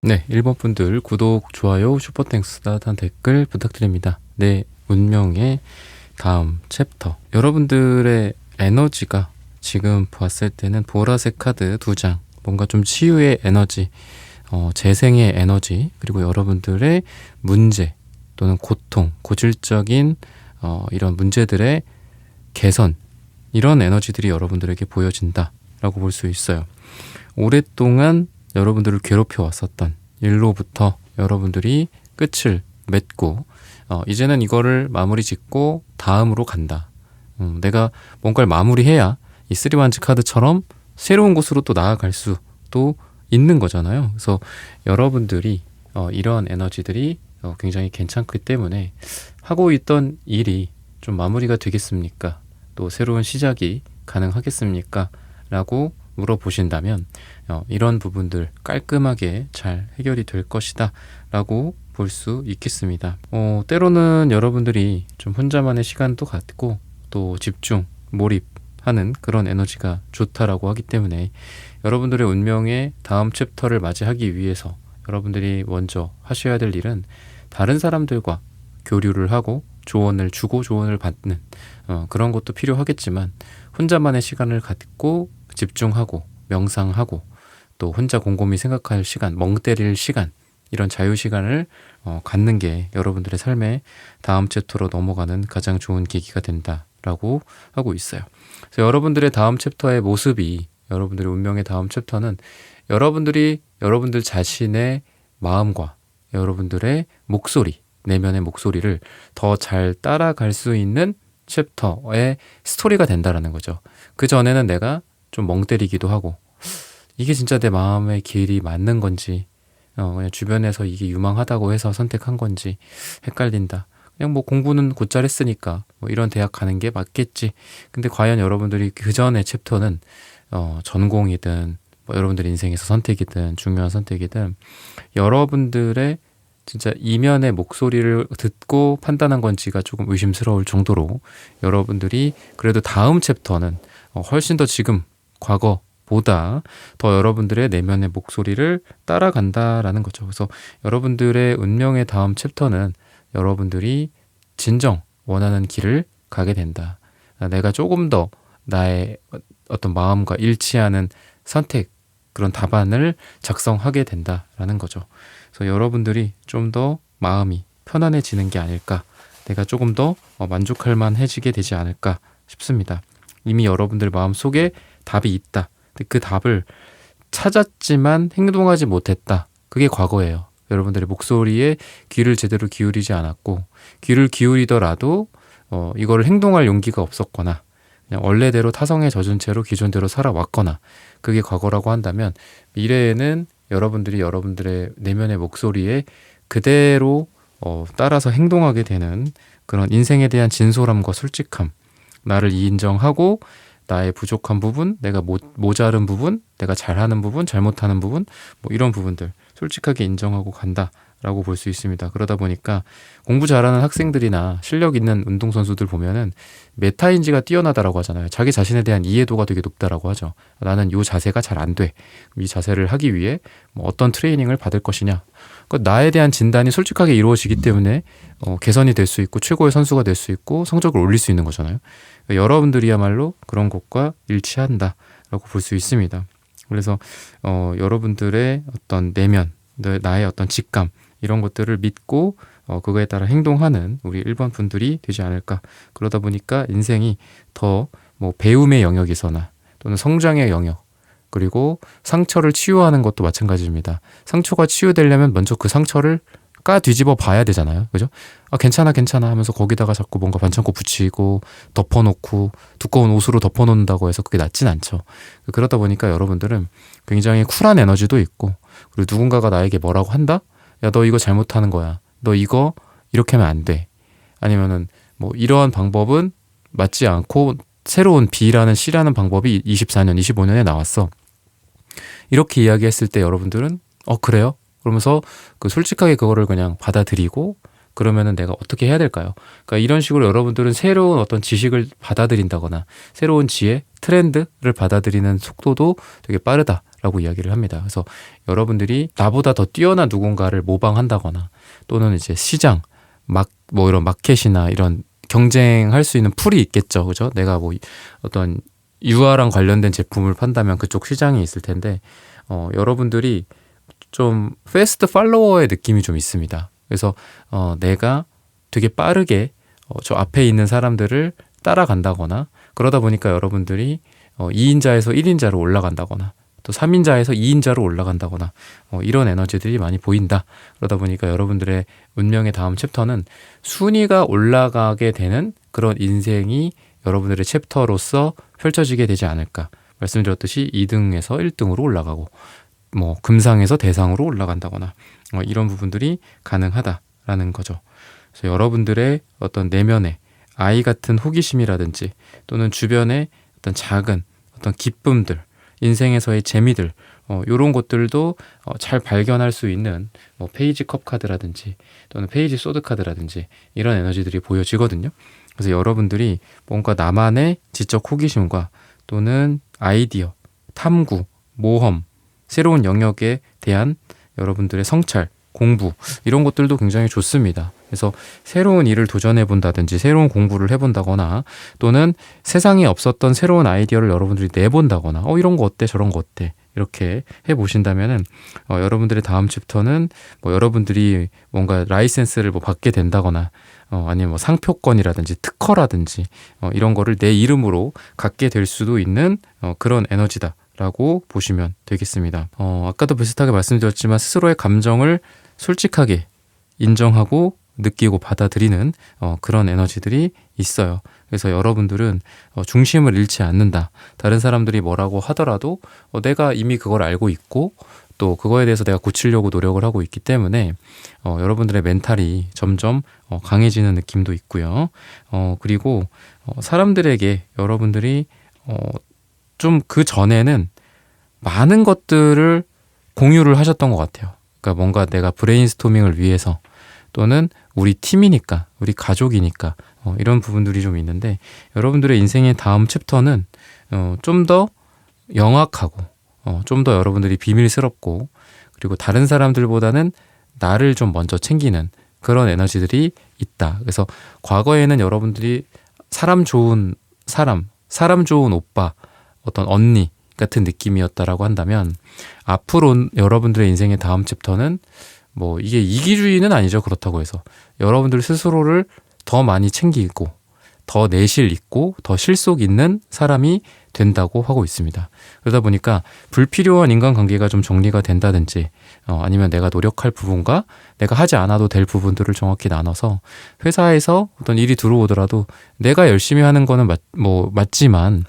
네, 1번 분들 구독, 좋아요, 슈퍼땡스, 따뜻한 댓글 부탁드립니다. 네, 운명의 다음 챕터. 여러분들의 에너지가 지금 봤을 때는 보라색 카드 2장, 뭔가 좀 치유의 에너지, 재생의 에너지, 그리고 여러분들의 문제 또는 고통, 고질적인 이런 문제들의 개선, 이런 에너지들이 여러분들에게 보여진다라고 볼 수 있어요. 오랫동안 여러분들을 괴롭혀 왔었던 일로부터 여러분들이 끝을 맺고 이제는 이거를 마무리 짓고 다음으로 간다. 내가 뭔가를 마무리해야 이 쓰리완즈 카드처럼 새로운 곳으로 또 나아갈 수도 있는 거잖아요. 그래서 여러분들이 이러한 에너지들이 굉장히 괜찮기 때문에 하고 있던 일이 좀 마무리가 되겠습니까? 또 새로운 시작이 가능하겠습니까? 라고 물어보신다면 이런 부분들 깔끔하게 잘 해결이 될 것이다 라고 볼 수 있겠습니다. 때로는 여러분들이 좀 혼자만의 시간도 갖고 또 집중, 몰입하는 그런 에너지가 좋다라고 하기 때문에 여러분들의 운명의 다음 챕터를 맞이하기 위해서 여러분들이 먼저 하셔야 될 일은 다른 사람들과 교류를 하고 조언을 주고 조언을 받는 그런 것도 필요하겠지만 혼자만의 시간을 갖고 집중하고 명상하고 또 혼자 곰곰이 생각할 시간, 멍 때릴 시간, 이런 자유 시간을 갖는 게 여러분들의 삶의 다음 챕터로 넘어가는 가장 좋은 계기가 된다라고 하고 있어요. 그래서 여러분들의 다음 챕터의 모습이, 여러분들의 운명의 다음 챕터는 여러분들이 여러분들 자신의 마음과 여러분들의 목소리, 내면의 목소리를 더 잘 따라갈 수 있는 챕터의 스토리가 된다라는 거죠. 그 전에는 내가 좀 멍 때리기도 하고 이게 진짜 내 마음의 길이 맞는 건지 그냥 주변에서 이게 유망하다고 해서 선택한 건지 헷갈린다. 그냥 뭐 공부는 곧잘 했으니까 뭐 이런 대학 가는 게 맞겠지. 근데 과연 여러분들이 그 전의 챕터는 전공이든 뭐 여러분들 인생에서 선택이든 중요한 선택이든 여러분들의 진짜 이면의 목소리를 듣고 판단한 건지가 조금 의심스러울 정도로 여러분들이 그래도 다음 챕터는 훨씬 더 지금 과거보다 더 여러분들의 내면의 목소리를 따라간다라는 거죠. 그래서 여러분들의 운명의 다음 챕터는 여러분들이 진정 원하는 길을 가게 된다. 내가 조금 더 나의 어떤 마음과 일치하는 선택, 그런 답안을 작성하게 된다라는 거죠. 그래서 여러분들이 좀 더 마음이 편안해지는 게 아닐까, 내가 조금 더 만족할 만해지게 되지 않을까 싶습니다. 이미 여러분들 마음속에 답이 있다. 근데 그 답을 찾았지만 행동하지 못했다. 그게 과거예요. 여러분들의 목소리에 귀를 제대로 기울이지 않았고, 귀를 기울이더라도 이거를 행동할 용기가 없었거나 그냥 원래대로 타성에 젖은 채로 기존대로 살아왔거나, 그게 과거라고 한다면 미래에는 여러분들이 여러분들의 내면의 목소리에 그대로 따라서 행동하게 되는 그런 인생에 대한 진솔함과 솔직함, 나를 인정하고 나의 부족한 부분, 내가 모자른 부분, 내가 잘하는 부분, 잘못하는 부분, 뭐 이런 부분들 솔직하게 인정하고 간다라고 볼 수 있습니다. 그러다 보니까 공부 잘하는 학생들이나 실력 있는 운동선수들 보면은 메타인지가 뛰어나다라고 하잖아요. 자기 자신에 대한 이해도가 되게 높다라고 하죠. 나는 이 자세가 잘 안 돼. 이 자세를 하기 위해 뭐 어떤 트레이닝을 받을 것이냐. 나에 대한 진단이 솔직하게 이루어지기 때문에 개선이 될 수 있고 최고의 선수가 될 수 있고 성적을 올릴 수 있는 거잖아요. 그러니까 여러분들이야말로 그런 것과 일치한다라고 볼 수 있습니다. 그래서 여러분들의 어떤 내면, 나의 어떤 직감, 이런 것들을 믿고 그거에 따라 행동하는 우리 1번 분들이 되지 않을까. 그러다 보니까 인생이 더 뭐 배움의 영역에서나 또는 성장의 영역, 그리고 상처를 치유하는 것도 마찬가지입니다. 상처가 치유되려면 먼저 그 상처를 뒤집어 봐야 되잖아요. 그죠? 괜찮아 하면서 거기다가 자꾸 뭔가 반창고 붙이고 덮어놓고 두꺼운 옷으로 덮어놓는다고 해서 그게 낫진 않죠. 그러다 보니까 여러분들은 굉장히 쿨한 에너지도 있고, 그리고 누군가가 나에게 뭐라고 한다? 야, 너 이거 잘못하는 거야. 너 이거 이렇게 하면 안 돼. 아니면은 뭐 이러한 방법은 맞지 않고 새로운 B라는 C라는 방법이 24년, 25년에 나왔어. 이렇게 이야기했을 때 여러분들은 그래요? 그러면서 솔직하게 그거를 그냥 받아들이고, 그러면은 내가 어떻게 해야 될까요? 그러니까 이런 식으로 여러분들은 새로운 어떤 지식을 받아들인다거나 새로운 지혜, 트렌드를 받아들이는 속도도 되게 빠르다라고 이야기를 합니다. 그래서 여러분들이 나보다 더 뛰어난 누군가를 모방한다거나 또는 이제 시장, 뭐 이런 마켓이나 이런 경쟁할 수 있는 풀이 있겠죠. 그죠? 내가 뭐 어떤 유아랑 관련된 제품을 판다면 그쪽 시장이 있을 텐데, 여러분들이 좀 패스트 팔로워의 느낌이 좀 있습니다. 그래서 내가 되게 빠르게 저 앞에 있는 사람들을 따라간다거나, 그러다 보니까 여러분들이 2인자에서 1인자로 올라간다거나 또 3인자에서 2인자로 올라간다거나 이런 에너지들이 많이 보인다. 그러다 보니까 여러분들의 운명의 다음 챕터는 순위가 올라가게 되는 그런 인생이 여러분들의 챕터로서 펼쳐지게 되지 않을까. 말씀드렸듯이 2등에서 1등으로 올라가고 뭐 금상에서 대상으로 올라간다거나 이런 부분들이 가능하다라는 거죠. 그래서 여러분들의 어떤 내면의 아이 같은 호기심이라든지 또는 주변의 어떤 작은 어떤 기쁨들, 인생에서의 재미들, 이런 것들도 잘 발견할 수 있는 뭐 페이지 컵 카드라든지 또는 페이지 소드 카드라든지 이런 에너지들이 보여지거든요. 그래서 여러분들이 뭔가 나만의 지적 호기심과 또는 아이디어, 탐구, 모험, 새로운 영역에 대한 여러분들의 성찰, 공부 이런 것들도 굉장히 좋습니다. 그래서 새로운 일을 도전해 본다든지 새로운 공부를 해본다거나 또는 세상에 없었던 새로운 아이디어를 여러분들이 내본다거나 이런 거 어때 저런 거 어때 이렇게 해보신다면은 여러분들의 다음 챕터는 뭐 여러분들이 뭔가 라이센스를 뭐 받게 된다거나 아니면 뭐 상표권이라든지 특허라든지 이런 거를 내 이름으로 갖게 될 수도 있는 그런 에너지다 라고 보시면 되겠습니다. 아까도 비슷하게 말씀드렸지만 스스로의 감정을 솔직하게 인정하고 느끼고 받아들이는 그런 에너지들이 있어요. 그래서 여러분들은 중심을 잃지 않는다. 다른 사람들이 뭐라고 하더라도 내가 이미 그걸 알고 있고 또 그거에 대해서 내가 고치려고 노력을 하고 있기 때문에 여러분들의 멘탈이 점점 강해지는 느낌도 있고요. 그리고 사람들에게 여러분들이 좀 그 전에는 많은 것들을 공유를 하셨던 것 같아요. 그러니까 뭔가 내가 브레인스토밍을 위해서 또는 우리 팀이니까, 우리 가족이니까 이런 부분들이 좀 있는데 여러분들의 인생의 다음 챕터는 좀 더 영악하고 좀 더 여러분들이 비밀스럽고 그리고 다른 사람들보다는 나를 좀 먼저 챙기는 그런 에너지들이 있다. 그래서 과거에는 여러분들이 사람 좋은 오빠, 어떤 언니 같은 느낌이었다라고 한다면 앞으로 여러분들의 인생의 다음 챕터는 뭐 이게 이기주의는 아니죠. 그렇다고 해서 여러분들 스스로를 더 많이 챙기고 더 내실 있고 더 실속 있는 사람이 된다고 하고 있습니다. 그러다 보니까 불필요한 인간관계가 좀 정리가 된다든지 아니면 내가 노력할 부분과 내가 하지 않아도 될 부분들을 정확히 나눠서 회사에서 어떤 일이 들어오더라도 내가 열심히 하는 거는 맞지만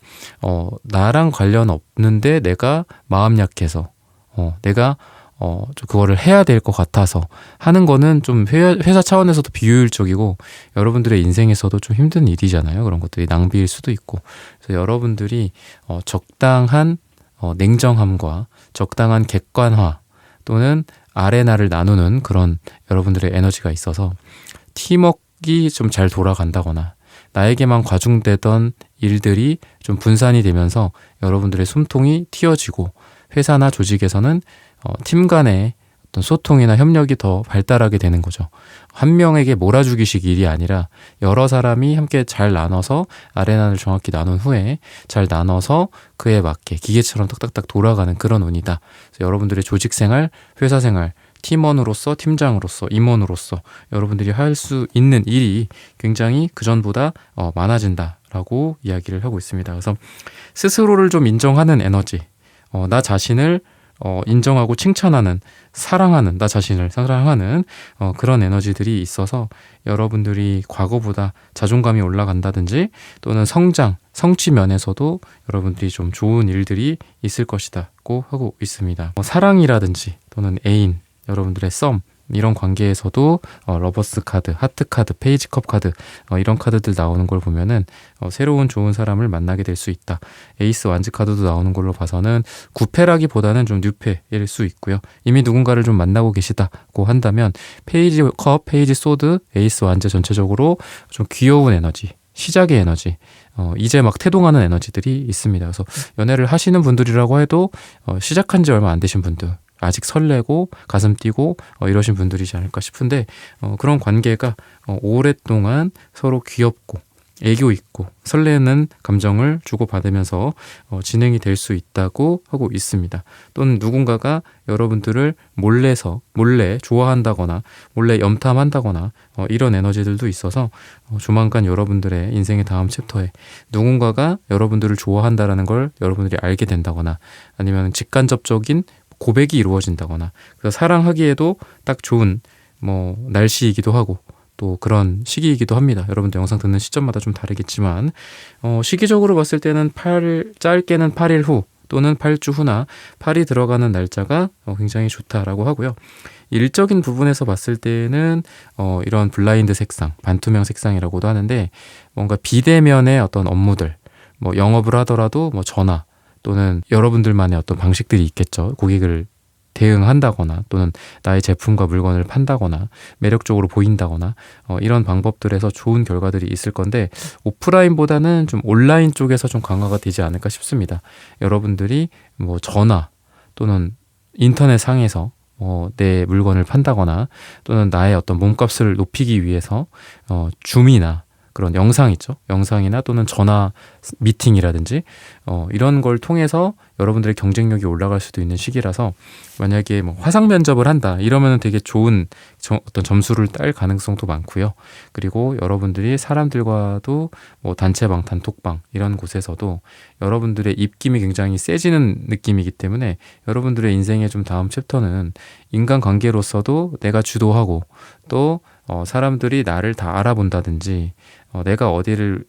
나랑 관련 없는데 내가 마음 약해서 내가 좀 그거를 해야 될 것 같아서 하는 거는 좀 회사 차원에서도 비효율적이고 여러분들의 인생에서도 좀 힘든 일이잖아요. 그런 것들이 낭비일 수도 있고. 그래서 여러분들이 적당한 냉정함과 적당한 객관화 또는 아레나를 나누는 그런 여러분들의 에너지가 있어서 팀워크가 좀 잘 돌아간다거나 나에게만 과중되던 일들이 좀 분산이 되면서 여러분들의 숨통이 틔어지고 회사나 조직에서는 팀 간의 어떤 소통이나 협력이 더 발달하게 되는 거죠. 한 명에게 몰아주기식 일이 아니라 여러 사람이 함께 잘 나눠서 아레나를 정확히 나눈 후에 잘 나눠서 그에 맞게 기계처럼 딱딱딱 돌아가는 그런 운이다. 그래서 여러분들의 조직생활, 회사생활, 팀원으로서, 팀장으로서, 임원으로서 여러분들이 할 수 있는 일이 굉장히 그전보다 많아진다라고 이야기를 하고 있습니다. 그래서 스스로를 좀 인정하는 에너지, 나 자신을 인정하고 칭찬하는, 사랑하는, 나 자신을 사랑하는 그런 에너지들이 있어서 여러분들이 과거보다 자존감이 올라간다든지 또는 성장, 성취 면에서도 여러분들이 좀 좋은 일들이 있을 것이다고 하고 있습니다. 사랑이라든지 또는 애인, 여러분들의 썸 이런 관계에서도 러버스 카드, 하트 카드, 페이지 컵 카드 이런 카드들 나오는 걸 보면은 새로운 좋은 사람을 만나게 될 수 있다. 에이스 완즈 카드도 나오는 걸로 봐서는 구패라기보다는 좀 뉴패일 수 있고요. 이미 누군가를 좀 만나고 계시다고 한다면 페이지 컵, 페이지 소드, 에이스 완즈 전체적으로 좀 귀여운 에너지, 시작의 에너지, 이제 막 태동하는 에너지들이 있습니다. 그래서 연애를 하시는 분들이라고 해도 시작한 지 얼마 안 되신 분들, 아직 설레고 가슴 뛰고 이러신 분들이지 않을까 싶은데, 그런 관계가 오랫동안 서로 귀엽고 애교 있고 설레는 감정을 주고받으면서 진행이 될 수 있다고 하고 있습니다. 또는 누군가가 여러분들을 몰래 좋아한다거나 몰래 염탐한다거나 이런 에너지들도 있어서 조만간 여러분들의 인생의 다음 챕터에 누군가가 여러분들을 좋아한다라는 걸 여러분들이 알게 된다거나 아니면 직간접적인 고백이 이루어진다거나, 그래서 사랑하기에도 딱 좋은 날씨이기도 하고 또 그런 시기이기도 합니다. 여러분들 영상 듣는 시점마다 좀 다르겠지만 시기적으로 봤을 때는 짧게는 8일 후 또는 8주 후나 8이 들어가는 날짜가 굉장히 좋다라고 하고요. 일적인 부분에서 봤을 때는 이런 블라인드 색상, 반투명 색상이라고도 하는데, 뭔가 비대면의 어떤 업무들, 영업을 하더라도 전화 또는 여러분들만의 어떤 방식들이 있겠죠. 고객을 대응한다거나 또는 나의 제품과 물건을 판다거나 매력적으로 보인다거나 이런 방법들에서 좋은 결과들이 있을 건데, 오프라인보다는 좀 온라인 쪽에서 좀 강화가 되지 않을까 싶습니다. 여러분들이 전화 또는 인터넷 상에서 내 물건을 판다거나 또는 나의 어떤 몸값을 높이기 위해서 줌이나 그런 영상 있죠. 영상이나 또는 전화 미팅이라든지 이런 걸 통해서 여러분들의 경쟁력이 올라갈 수도 있는 시기라서, 만약에 화상 면접을 한다 이러면 되게 좋은 어떤 점수를 딸 가능성도 많고요. 그리고 여러분들이 사람들과도 단체방, 단톡방 이런 곳에서도 여러분들의 입김이 굉장히 세지는 느낌이기 때문에 여러분들의 인생의 좀 다음 챕터는 인간관계로서도 내가 주도하고 또 사람들이 나를 다 알아본다든지, 내가 어디를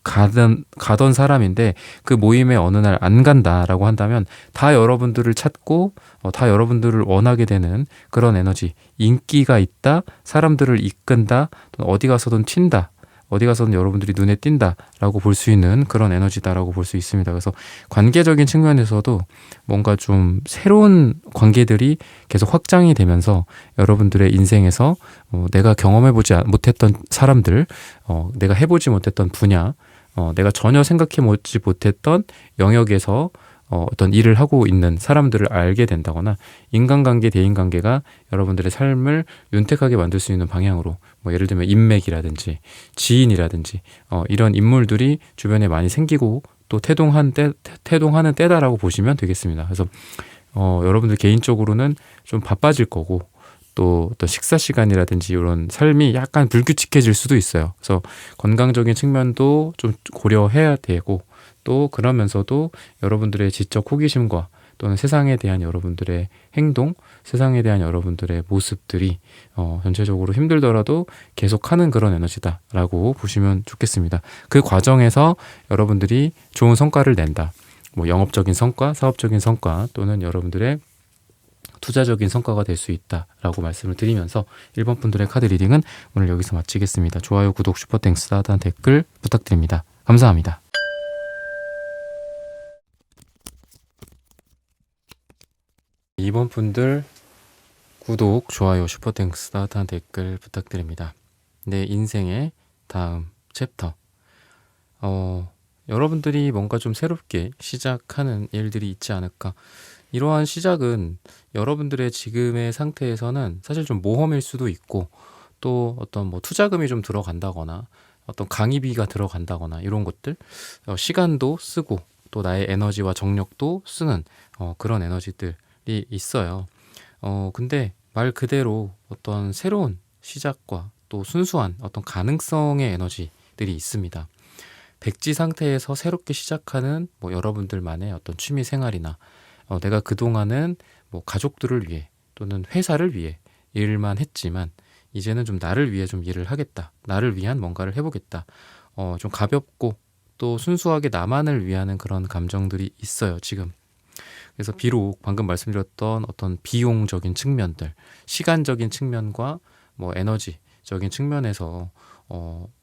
가던 사람인데 그 모임에 어느 날 안 간다라고 한다면 다 여러분들을 찾고 다 여러분들을 원하게 되는 그런 에너지, 인기가 있다, 사람들을 이끈다, 어디 가서든 튄다, 어디 가서든 여러분들이 눈에 띈다라고 볼 수 있는 그런 에너지다라고 볼 수 있습니다. 그래서 관계적인 측면에서도 뭔가 좀 새로운 관계들이 계속 확장이 되면서 여러분들의 인생에서 내가 경험해보지 못했던 사람들, 내가 해보지 못했던 분야, 내가 전혀 생각해보지 못했던 영역에서 어떤 일을 하고 있는 사람들을 알게 된다거나, 인간관계, 대인관계가 여러분들의 삶을 윤택하게 만들 수 있는 방향으로, 예를 들면 인맥이라든지 지인이라든지 이런 인물들이 주변에 많이 생기고 또 태동하는 때다라고 보시면 되겠습니다. 그래서 여러분들 개인적으로는 좀 바빠질 거고, 또 어떤 식사 시간이라든지 이런 삶이 약간 불규칙해질 수도 있어요. 그래서 건강적인 측면도 좀 고려해야 되고, 또 그러면서도 여러분들의 지적 호기심과 또는 세상에 대한 여러분들의 행동, 세상에 대한 여러분들의 모습들이 전체적으로 힘들더라도 계속하는 그런 에너지다라고 보시면 좋겠습니다. 그 과정에서 여러분들이 좋은 성과를 낸다. 영업적인 성과, 사업적인 성과 또는 여러분들의 투자적인 성과가 될 수 있다라고 말씀을 드리면서 1번 분들의 카드 리딩은 오늘 여기서 마치겠습니다. 좋아요, 구독, 슈퍼땡스, 따뜻한 댓글 부탁드립니다. 감사합니다. 2번 분들 구독, 좋아요, 슈퍼땡스, 따뜻한 댓글 부탁드립니다. 내 인생의 다음 챕터. 여러분들이 뭔가 좀 새롭게 시작하는 일들이 있지 않을까. 이러한 시작은 여러분들의 지금의 상태에서는 사실 좀 모험일 수도 있고, 또 어떤 투자금이 좀 들어간다거나 어떤 강의비가 들어간다거나 이런 것들, 시간도 쓰고 또 나의 에너지와 정력도 쓰는 그런 에너지들이 있어요. 근데 말 그대로 어떤 새로운 시작과 또 순수한 어떤 가능성의 에너지들이 있습니다. 백지 상태에서 새롭게 시작하는 여러분들만의 어떤 취미 생활이나 내가 그동안은 가족들을 위해 또는 회사를 위해 일만 했지만 이제는 좀 나를 위해 좀 일을 하겠다, 나를 위한 뭔가를 해보겠다, 좀 가볍고 또 순수하게 나만을 위하는 그런 감정들이 있어요 지금. 그래서 비록 방금 말씀드렸던 어떤 비용적인 측면들, 시간적인 측면과 에너지적인 측면에서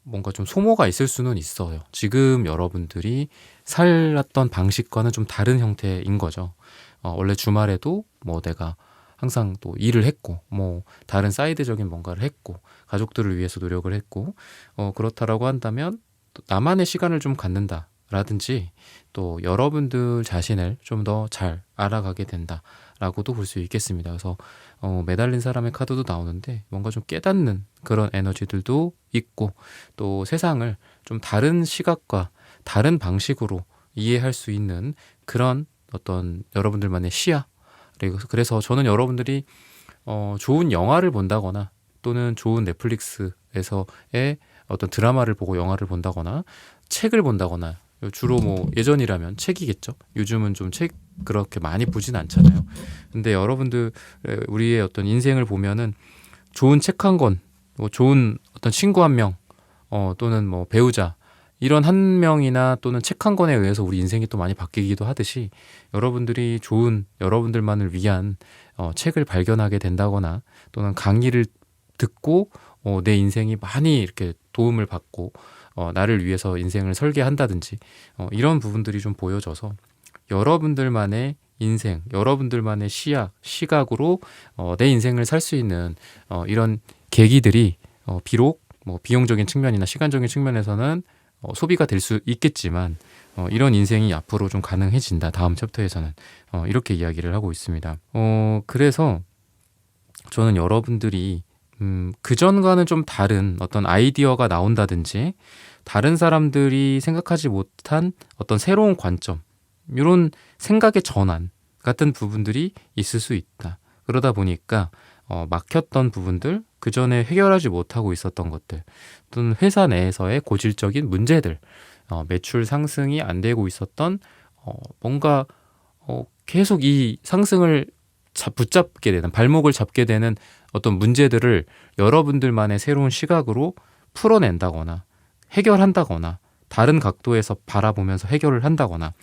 뭔가 좀 소모가 있을 수는 있어요. 지금 여러분들이 살았던 방식과는 좀 다른 형태인 거죠. 원래 주말에도 내가 항상 또 일을 했고 다른 사이드적인 뭔가를 했고 가족들을 위해서 노력을 했고 그렇다라고 한다면 또 나만의 시간을 좀 갖는다라든지 또 여러분들 자신을 좀 더 잘 알아가게 된다라고도 볼 수 있겠습니다. 그래서 매달린 사람의 카드도 나오는데 뭔가 좀 깨닫는 그런 에너지들도 있고 또 세상을 좀 다른 시각과 다른 방식으로 이해할 수 있는 그런 어떤 여러분들만의 시야. 그래서 저는 여러분들이 좋은 영화를 본다거나 또는 좋은 넷플릭스에서의 어떤 드라마를 보고 영화를 본다거나 책을 본다거나 주로 뭐 예전이라면 책이겠죠. 요즘은 좀 책 그렇게 많이 보진 않잖아요. 근데 여러분들 우리의 어떤 인생을 보면은 좋은 책 한 권, 뭐 좋은 어떤 친구 한 명, 또는 뭐 배우자 이런 한 명이나 또는 책 한 권에 의해서 우리 인생이 또 많이 바뀌기도 하듯이 여러분들이 좋은 여러분들만을 위한 책을 발견하게 된다거나 또는 강의를 듣고 내 인생이 많이 이렇게 도움을 받고 나를 위해서 인생을 설계한다든지 이런 부분들이 좀 보여져서 여러분들만의 인생, 여러분들만의 시야, 시각으로 내 인생을 살 수 있는 이런 계기들이 비록 뭐 비용적인 측면이나 시간적인 측면에서는 소비가 될 수 있겠지만 이런 인생이 앞으로 좀 가능해진다. 다음 챕터에서는 이렇게 이야기를 하고 있습니다. 그래서 저는 여러분들이 그전과는 좀 다른 어떤 아이디어가 나온다든지 다른 사람들이 생각하지 못한 어떤 새로운 관점, 이런 생각의 전환 같은 부분들이 있을 수 있다. 그러다 보니까 막혔던 부분들, 그전에 해결하지 못하고 있었던 것들, 또는 회사 내에서의 고질적인 문제들, 매출 상승이 안 되고 있었던 뭔가 계속 이 상승을 붙잡게 되는, 발목을 잡게 되는 어떤 문제들을 여러분들만의 새로운 시각으로 풀어낸다거나 해결한다거나 다른 각도에서 바라보면서 해결을 한다거나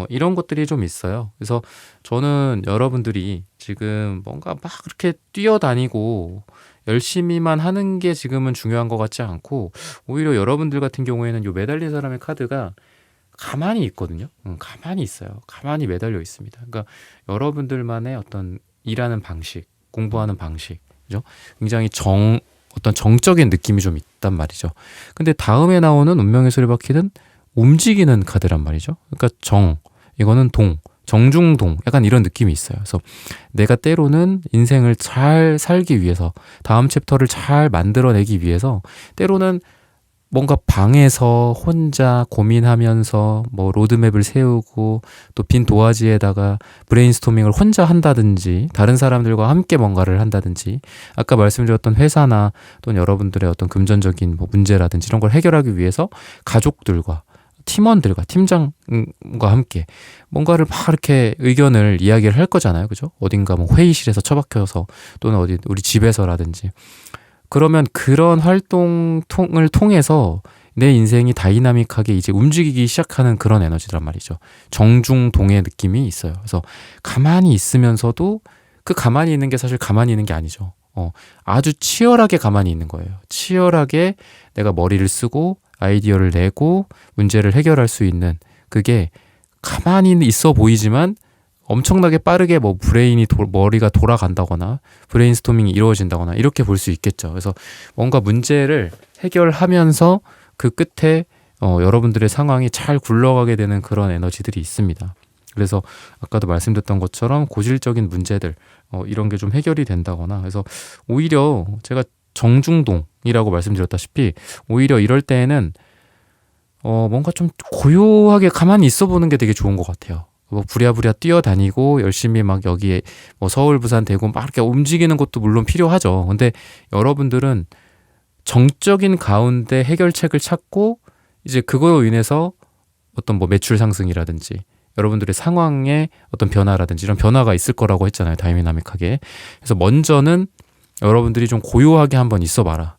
이런 것들이 좀 있어요. 그래서 저는 여러분들이 지금 뭔가 막 그렇게 뛰어다니고 열심히만 하는 게 지금은 중요한 것 같지 않고 오히려 여러분들 같은 경우에는 요 매달린 사람의 카드가 가만히 있거든요. 가만히 있어요. 가만히 매달려 있습니다. 그러니까 여러분들만의 어떤 일하는 방식, 공부하는 방식, 그죠? 굉장히 어떤 정적인 느낌이 좀 있단 말이죠. 근데 다음에 나오는 운명의 수레바퀴는 움직이는 카드란 말이죠. 그러니까 이거는 정중동, 약간 이런 느낌이 있어요. 그래서 내가 때로는 인생을 잘 살기 위해서, 다음 챕터를 잘 만들어내기 위해서 때로는 뭔가 방에서 혼자 고민하면서 뭐 로드맵을 세우고 또 빈 도화지에다가 브레인스토밍을 혼자 한다든지 다른 사람들과 함께 뭔가를 한다든지 아까 말씀드렸던 회사나 또는 여러분들의 어떤 금전적인 뭐 문제라든지 이런 걸 해결하기 위해서 가족들과 팀원들과 팀장과 함께 뭔가를 막 이렇게 의견을 이야기를 할 거잖아요. 그죠? 어딘가 뭐 회의실에서 처박혀서 또는 어디 우리 집에서라든지 그러면 그런 활동을 통해서 내 인생이 다이나믹하게 이제 움직이기 시작하는 그런 에너지란 말이죠. 정중동의 느낌이 있어요. 그래서 가만히 있으면서도 그 가만히 있는 게 사실 가만히 있는 게 아니죠. 아주 치열하게 가만히 있는 거예요. 치열하게 내가 머리를 쓰고 아이디어를 내고 문제를 해결할 수 있는 그게 가만히 있어 보이지만 엄청나게 빠르게 뭐 머리가 돌아간다거나 브레인스토밍이 이루어진다거나 이렇게 볼 수 있겠죠. 그래서 뭔가 문제를 해결하면서 그 끝에 여러분들의 상황이 잘 굴러가게 되는 그런 에너지들이 있습니다. 그래서 아까도 말씀드렸던 것처럼 고질적인 문제들 이런 게 좀 해결이 된다거나 그래서 오히려 제가 정중동이라고 말씀드렸다시피 오히려 이럴 때에는 뭔가 좀 고요하게 가만히 있어 보는 게 되게 좋은 것 같아요. 뭐 부랴부랴 뛰어다니고 열심히 막 여기에 뭐 서울, 부산, 대구 막 이렇게 움직이는 것도 물론 필요하죠. 근데 여러분들은 정적인 가운데 해결책을 찾고 이제 그거로 인해서 어떤 뭐 매출 상승이라든지 여러분들의 상황에 어떤 변화라든지 이런 변화가 있을 거라고 했잖아요. 다이나믹하게. 그래서 먼저는 여러분들이 좀 고요하게 한번 있어 봐라.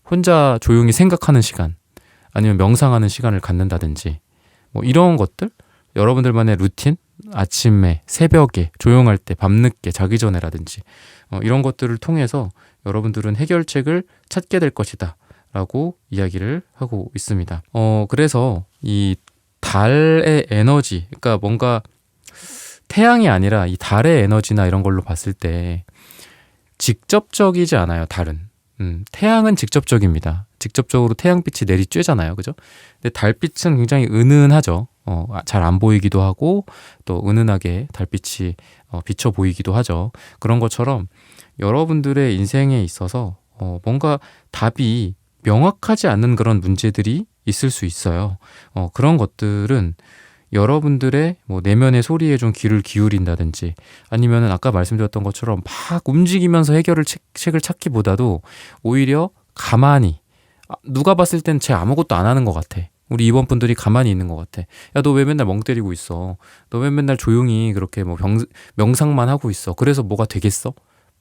혼자 조용히 생각하는 시간 아니면 명상하는 시간을 갖는다든지 뭐 이런 것들 여러분들만의 루틴 아침에 새벽에 조용할 때 밤늦게 자기 전에라든지 이런 것들을 통해서 여러분들은 해결책을 찾게 될 것이다 라고 이야기를 하고 있습니다. 그래서 이 달의 에너지 그러니까 뭔가 태양이 아니라 이 달의 에너지나 이런 걸로 봤을 때 직접적이지 않아요. 달은 태양은 직접적입니다. 직접적으로 태양빛이 내리쬐잖아요. 그죠? 근데 달빛은 굉장히 은은하죠. 잘 안 보이기도 하고 또 은은하게 달빛이 비쳐 보이기도 하죠. 그런 것처럼 여러분들의 인생에 있어서 뭔가 답이 명확하지 않은 그런 문제들이 있을 수 있어요. 그런 것들은 여러분들의 뭐 내면의 소리에 좀 귀를 기울인다든지 아니면은 아까 말씀드렸던 것처럼 막 움직이면서 책을 찾기보다도 오히려 가만히 누가 봤을 땐 쟤 아무것도 안 하는 것 같아. 우리 임원분들이 가만히 있는 것 같아. 야, 너 왜 맨날 멍 때리고 있어? 너 왜 맨날 조용히 그렇게 뭐 명상만 하고 있어? 그래서 뭐가 되겠어?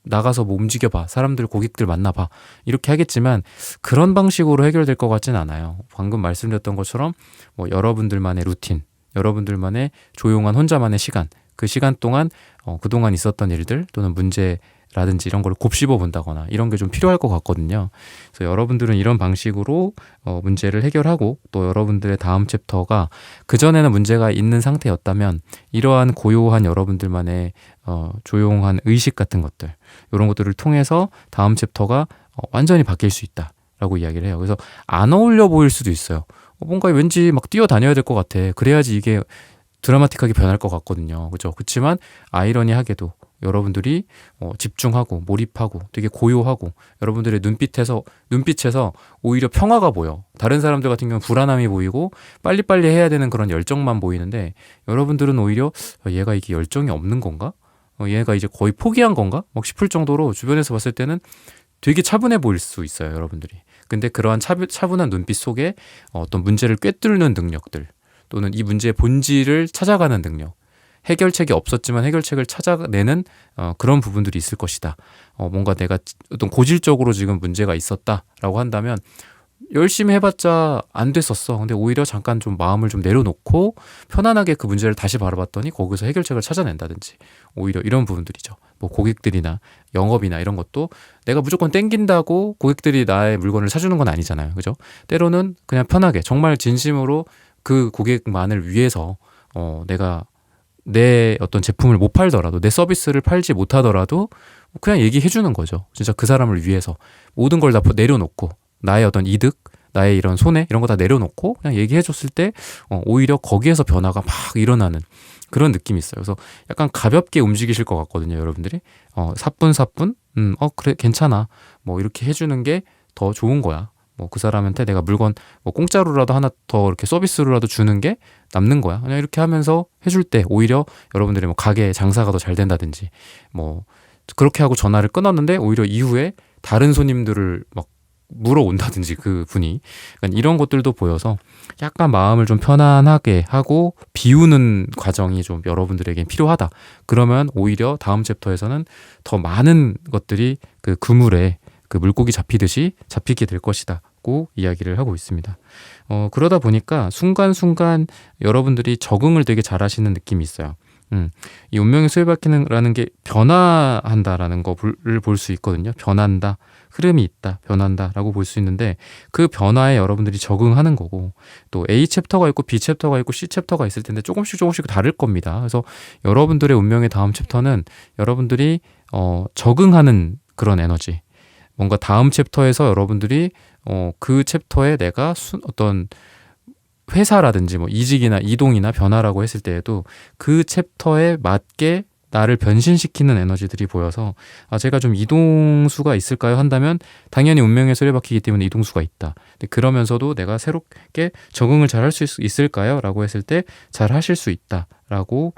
나가서 뭐 움직여봐. 사람들, 고객들 만나봐. 이렇게 하겠지만 그런 방식으로 해결될 것 같진 않아요. 방금 말씀드렸던 것처럼 뭐 여러분들만의 루틴, 여러분들만의 조용한 혼자만의 시간, 그 시간 동안 그동안 있었던 일들 또는 문제라든지 이런 걸 곱씹어 본다거나 이런 게 좀 필요할 것 같거든요. 그래서 여러분들은 이런 방식으로 문제를 해결하고 또 여러분들의 다음 챕터가 그전에는 문제가 있는 상태였다면 이러한 고요한 여러분들만의 조용한 의식 같은 것들 이런 것들을 통해서 다음 챕터가 완전히 바뀔 수 있다라고 이야기를 해요. 그래서 안 어울려 보일 수도 있어요. 뭔가 왠지 막 뛰어다녀야 될 것 같아. 그래야지 이게 드라마틱하게 변할 것 같거든요. 그죠? 그렇지만 아이러니하게도 여러분들이 집중하고 몰입하고 되게 고요하고 여러분들의 눈빛에서 오히려 평화가 보여. 다른 사람들 같은 경우는 불안함이 보이고 빨리빨리 해야 되는 그런 열정만 보이는데 여러분들은 오히려 얘가 이게 열정이 없는 건가? 얘가 이제 거의 포기한 건가? 막 싶을 정도로 주변에서 봤을 때는 되게 차분해 보일 수 있어요, 여러분들이. 근데 그러한 차분한 눈빛 속에 어떤 문제를 꿰뚫는 능력들 또는 이 문제의 본질을 찾아가는 능력, 해결책이 없었지만 해결책을 찾아내는 그런 부분들이 있을 것이다. 뭔가 내가 어떤 고질적으로 지금 문제가 있었다라고 한다면 열심히 해봤자 안 됐었어. 근데 오히려 잠깐 좀 마음을 좀 내려놓고 편안하게 그 문제를 다시 바라봤더니 거기서 해결책을 찾아낸다든지 오히려 이런 부분들이죠. 뭐 고객들이나 영업이나 이런 것도 내가 무조건 땡긴다고 고객들이 나의 물건을 사주는 건 아니잖아요. 그죠? 때로는 그냥 편하게 정말 진심으로 그 고객만을 위해서 내가 내 어떤 제품을 못 팔더라도 내 서비스를 팔지 못하더라도 그냥 얘기해 주는 거죠. 진짜 그 사람을 위해서 모든 걸 다 내려놓고 나의 어떤 이득, 나의 이런 손해 이런 거 다 내려놓고 그냥 얘기해 줬을 때 오히려 거기에서 변화가 막 일어나는 그런 느낌이 있어요. 그래서 약간 가볍게 움직이실 것 같거든요, 여러분들이. 사뿐사뿐 그래 괜찮아. 뭐 이렇게 해주는 게 더 좋은 거야. 뭐 그 사람한테 내가 물건 뭐 공짜로라도 하나 더 이렇게 서비스로라도 주는 게 남는 거야. 그냥 이렇게 하면서 해줄 때 오히려 여러분들의 뭐 가게 장사가 더 잘 된다든지 뭐 그렇게 하고 전화를 끊었는데 오히려 이후에 다른 손님들을 막 물어온다든지 그 분이 그러니까 이런 것들도 보여서 약간 마음을 좀 편안하게 하고 비우는 과정이 좀 여러분들에겐 필요하다. 그러면 오히려 다음 챕터에서는 더 많은 것들이 그 그물에 그 물고기 잡히듯이 잡히게 될 것이다고 이야기를 하고 있습니다. 그러다 보니까 순간순간 여러분들이 적응을 되게 잘하시는 느낌이 있어요. 이 운명의 수레바퀴라는 게 변화한다라는 거를 볼 수 있거든요. 변한다, 흐름이 있다, 변한다라고 볼 수 있는데 그 변화에 여러분들이 적응하는 거고 또 A 챕터가 있고 B 챕터가 있고 C 챕터가 있을 텐데 조금씩 다를 겁니다. 그래서 여러분들의 운명의 다음 챕터는 여러분들이 적응하는 그런 에너지 뭔가 다음 챕터에서 여러분들이 그 챕터에 내가 어떤 회사라든지 뭐 이직이나 이동이나 변화라고 했을 때에도 그 챕터에 맞게 나를 변신시키는 에너지들이 보여서 제가 좀 이동수가 있을까요? 한다면 당연히 운명의 수레바퀴이기 때문에 이동수가 있다. 근데 그러면서도 내가 새롭게 적응을 잘 할 수 있을까요? 라고 했을 때 잘 하실 수 있다라고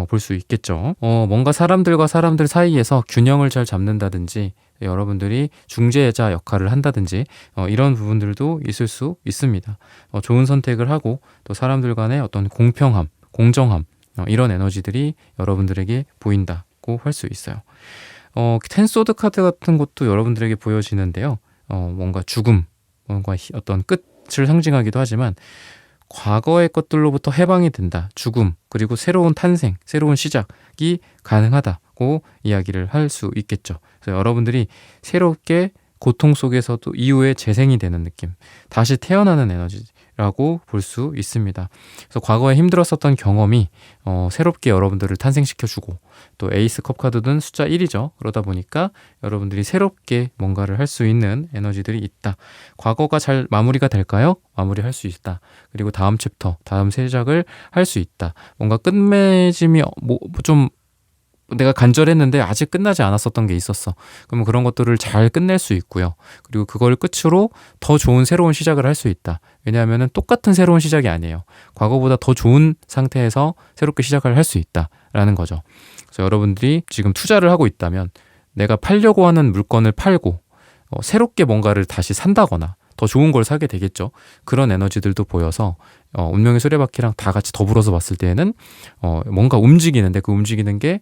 볼 수 있겠죠. 뭔가 사람들과 사람들 사이에서 균형을 잘 잡는다든지 여러분들이 중재자 역할을 한다든지 이런 부분들도 있을 수 있습니다. 좋은 선택을 하고 또 사람들 간의 어떤 공평함, 공정함 이런 에너지들이 여러분들에게 보인다고 할 수 있어요. 텐소드 카드 같은 것도 여러분들에게 보여지는데요. 뭔가 죽음, 뭔가 어떤 끝을 상징하기도 하지만 과거의 것들로부터 해방이 된다. 죽음, 그리고 새로운 탄생, 새로운 시작이 가능하다고 이야기를 할 수 있겠죠. 그래서 여러분들이 새롭게 고통 속에서도 이후에 재생이 되는 느낌, 다시 태어나는 에너지라고 라고 볼 수 있습니다. 그래서 과거에 힘들었었던 경험이 새롭게 여러분들을 탄생시켜주고, 또 에이스 컵 카드는 숫자 1이죠. 그러다 보니까 여러분들이 새롭게 뭔가를 할 수 있는 에너지들이 있다. 과거가 잘 마무리가 될까요? 마무리할 수 있다. 그리고 다음 챕터, 다음 시작을 할 수 있다. 뭔가 끝맺음이 좀 내가 간절했는데 아직 끝나지 않았었던 게 있었어. 그러면 그런 것들을 잘 끝낼 수 있고요. 그리고 그걸 끝으로 더 좋은 새로운 시작을 할 수 있다. 왜냐하면 똑같은 새로운 시작이 아니에요. 과거보다 더 좋은 상태에서 새롭게 시작을 할 수 있다라는 거죠. 그래서 여러분들이 지금 투자를 하고 있다면 내가 팔려고 하는 물건을 팔고 새롭게 뭔가를 다시 산다거나 더 좋은 걸 사게 되겠죠. 그런 에너지들도 보여서 운명의 수레바퀴랑 다 같이 더불어서 봤을 때에는 뭔가 움직이는데, 그 움직이는 게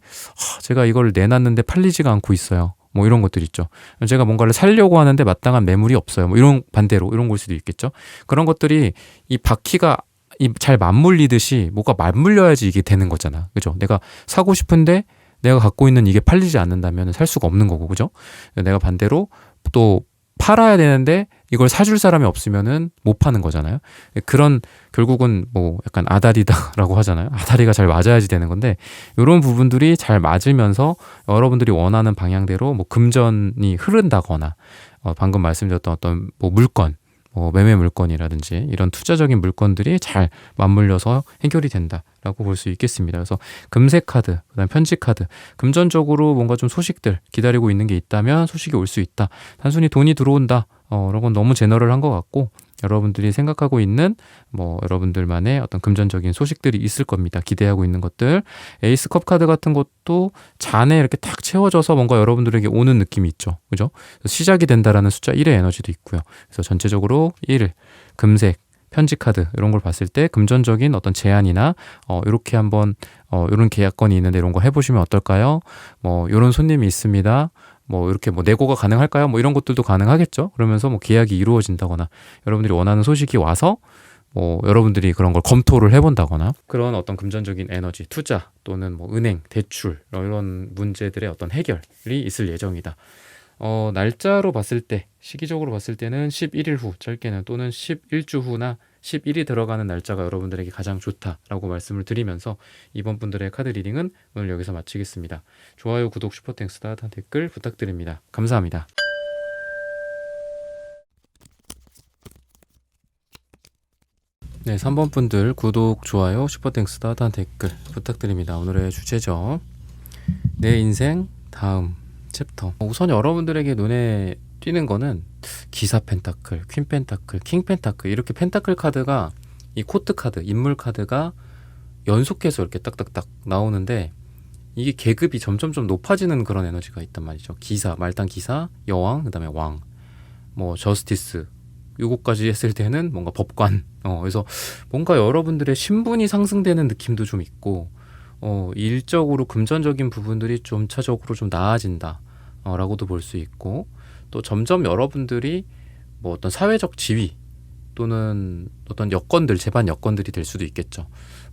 제가 이걸 내놨는데 팔리지가 않고 있어요. 뭐 이런 것들 있죠. 제가 뭔가를 살려고 하는데 마땅한 매물이 없어요. 뭐 이런 반대로 이런 걸 수도 있겠죠. 그런 것들이 이 바퀴가 잘 맞물리듯이 뭐가 맞물려야지 이게 되는 거잖아. 그죠? 내가 사고 싶은데 내가 갖고 있는 이게 팔리지 않는다면 살 수가 없는 거고, 그죠? 내가 반대로 또 팔아야 되는데 이걸 사줄 사람이 없으면은 못 파는 거잖아요. 그런, 결국은 뭐 약간 아다리다라고 하잖아요. 아다리가 잘 맞아야지 되는 건데, 이런 부분들이 잘 맞으면서 여러분들이 원하는 방향대로 뭐 금전이 흐른다거나, 방금 말씀드렸던 어떤 뭐 물건, 매매 물건이라든지 이런 투자적인 물건들이 잘 맞물려서 해결이 된다라고 볼 수 있겠습니다. 그래서 금색 카드, 그다음 편지 카드, 금전적으로 뭔가 좀 소식들 기다리고 있는 게 있다면 소식이 올 수 있다. 단순히 돈이 들어온다, 이런 건 너무 제너럴한 것 같고, 여러분들이 생각하고 있는 뭐 여러분들만의 어떤 금전적인 소식들이 있을 겁니다. 기대하고 있는 것들. 에이스 컵 카드 같은 것도 잔에 이렇게 탁 채워져서 뭔가 여러분들에게 오는 느낌이 있죠. 그죠? 시작이 된다라는 숫자 1의 에너지도 있고요. 그래서 전체적으로 1, 금색, 편지 카드 이런 걸 봤을 때 금전적인 어떤 제안이나 이렇게 한번 이런 계약건이 있는데 이런 거 해보시면 어떨까요? 뭐 이런 손님이 있습니다. 뭐 이렇게 뭐 내고가 가능할까요? 뭐 이런 것들도 가능하겠죠. 그러면서 뭐 계약이 이루어진다거나, 여러분들이 원하는 소식이 와서 뭐 여러분들이 그런 걸 검토를 해본다거나, 그런 어떤 금전적인 에너지, 투자 또는 뭐 은행, 대출 이런 문제들의 어떤 해결이 있을 예정이다. 날짜로 봤을 때, 시기적으로 봤을 때는 11일 후, 짧게는 또는 11주 후나 10일이 들어가는 날짜가 여러분들에게 가장 좋다라고 말씀을 드리면서 이번 분들의 카드 리딩은 오늘 여기서 마치겠습니다. 좋아요, 구독, 슈퍼땡스, 따뜻한 댓글 부탁드립니다. 감사합니다. 네, 3번 분들 구독, 좋아요, 슈퍼땡스, 따뜻한 댓글 부탁드립니다. 오늘의 주제죠. 내 인생 다음 챕터. 우선 여러분들에게 눈에 띄는 거는 기사 펜타클, 퀸 펜타클, 킹 펜타클, 이렇게 펜타클 카드가, 이 코트 카드, 인물 카드가 연속해서 이렇게 딱딱딱 나오는데, 이게 계급이 점점 높아지는 그런 에너지가 있단 말이죠. 기사, 말단 기사, 여왕, 그 다음에 왕, 뭐 저스티스, 요거까지 했을 때는 뭔가 법관, 그래서 뭔가 여러분들의 신분이 상승되는 느낌도 좀 있고, 일적으로 금전적인 부분들이 좀 차적으로 좀 나아진다 라고도 볼 수 있고, 또 점점 여러분들이 뭐 어떤 사회적 지위 또는 어떤 여건들, 재반 여건들이 될 수도 있겠죠.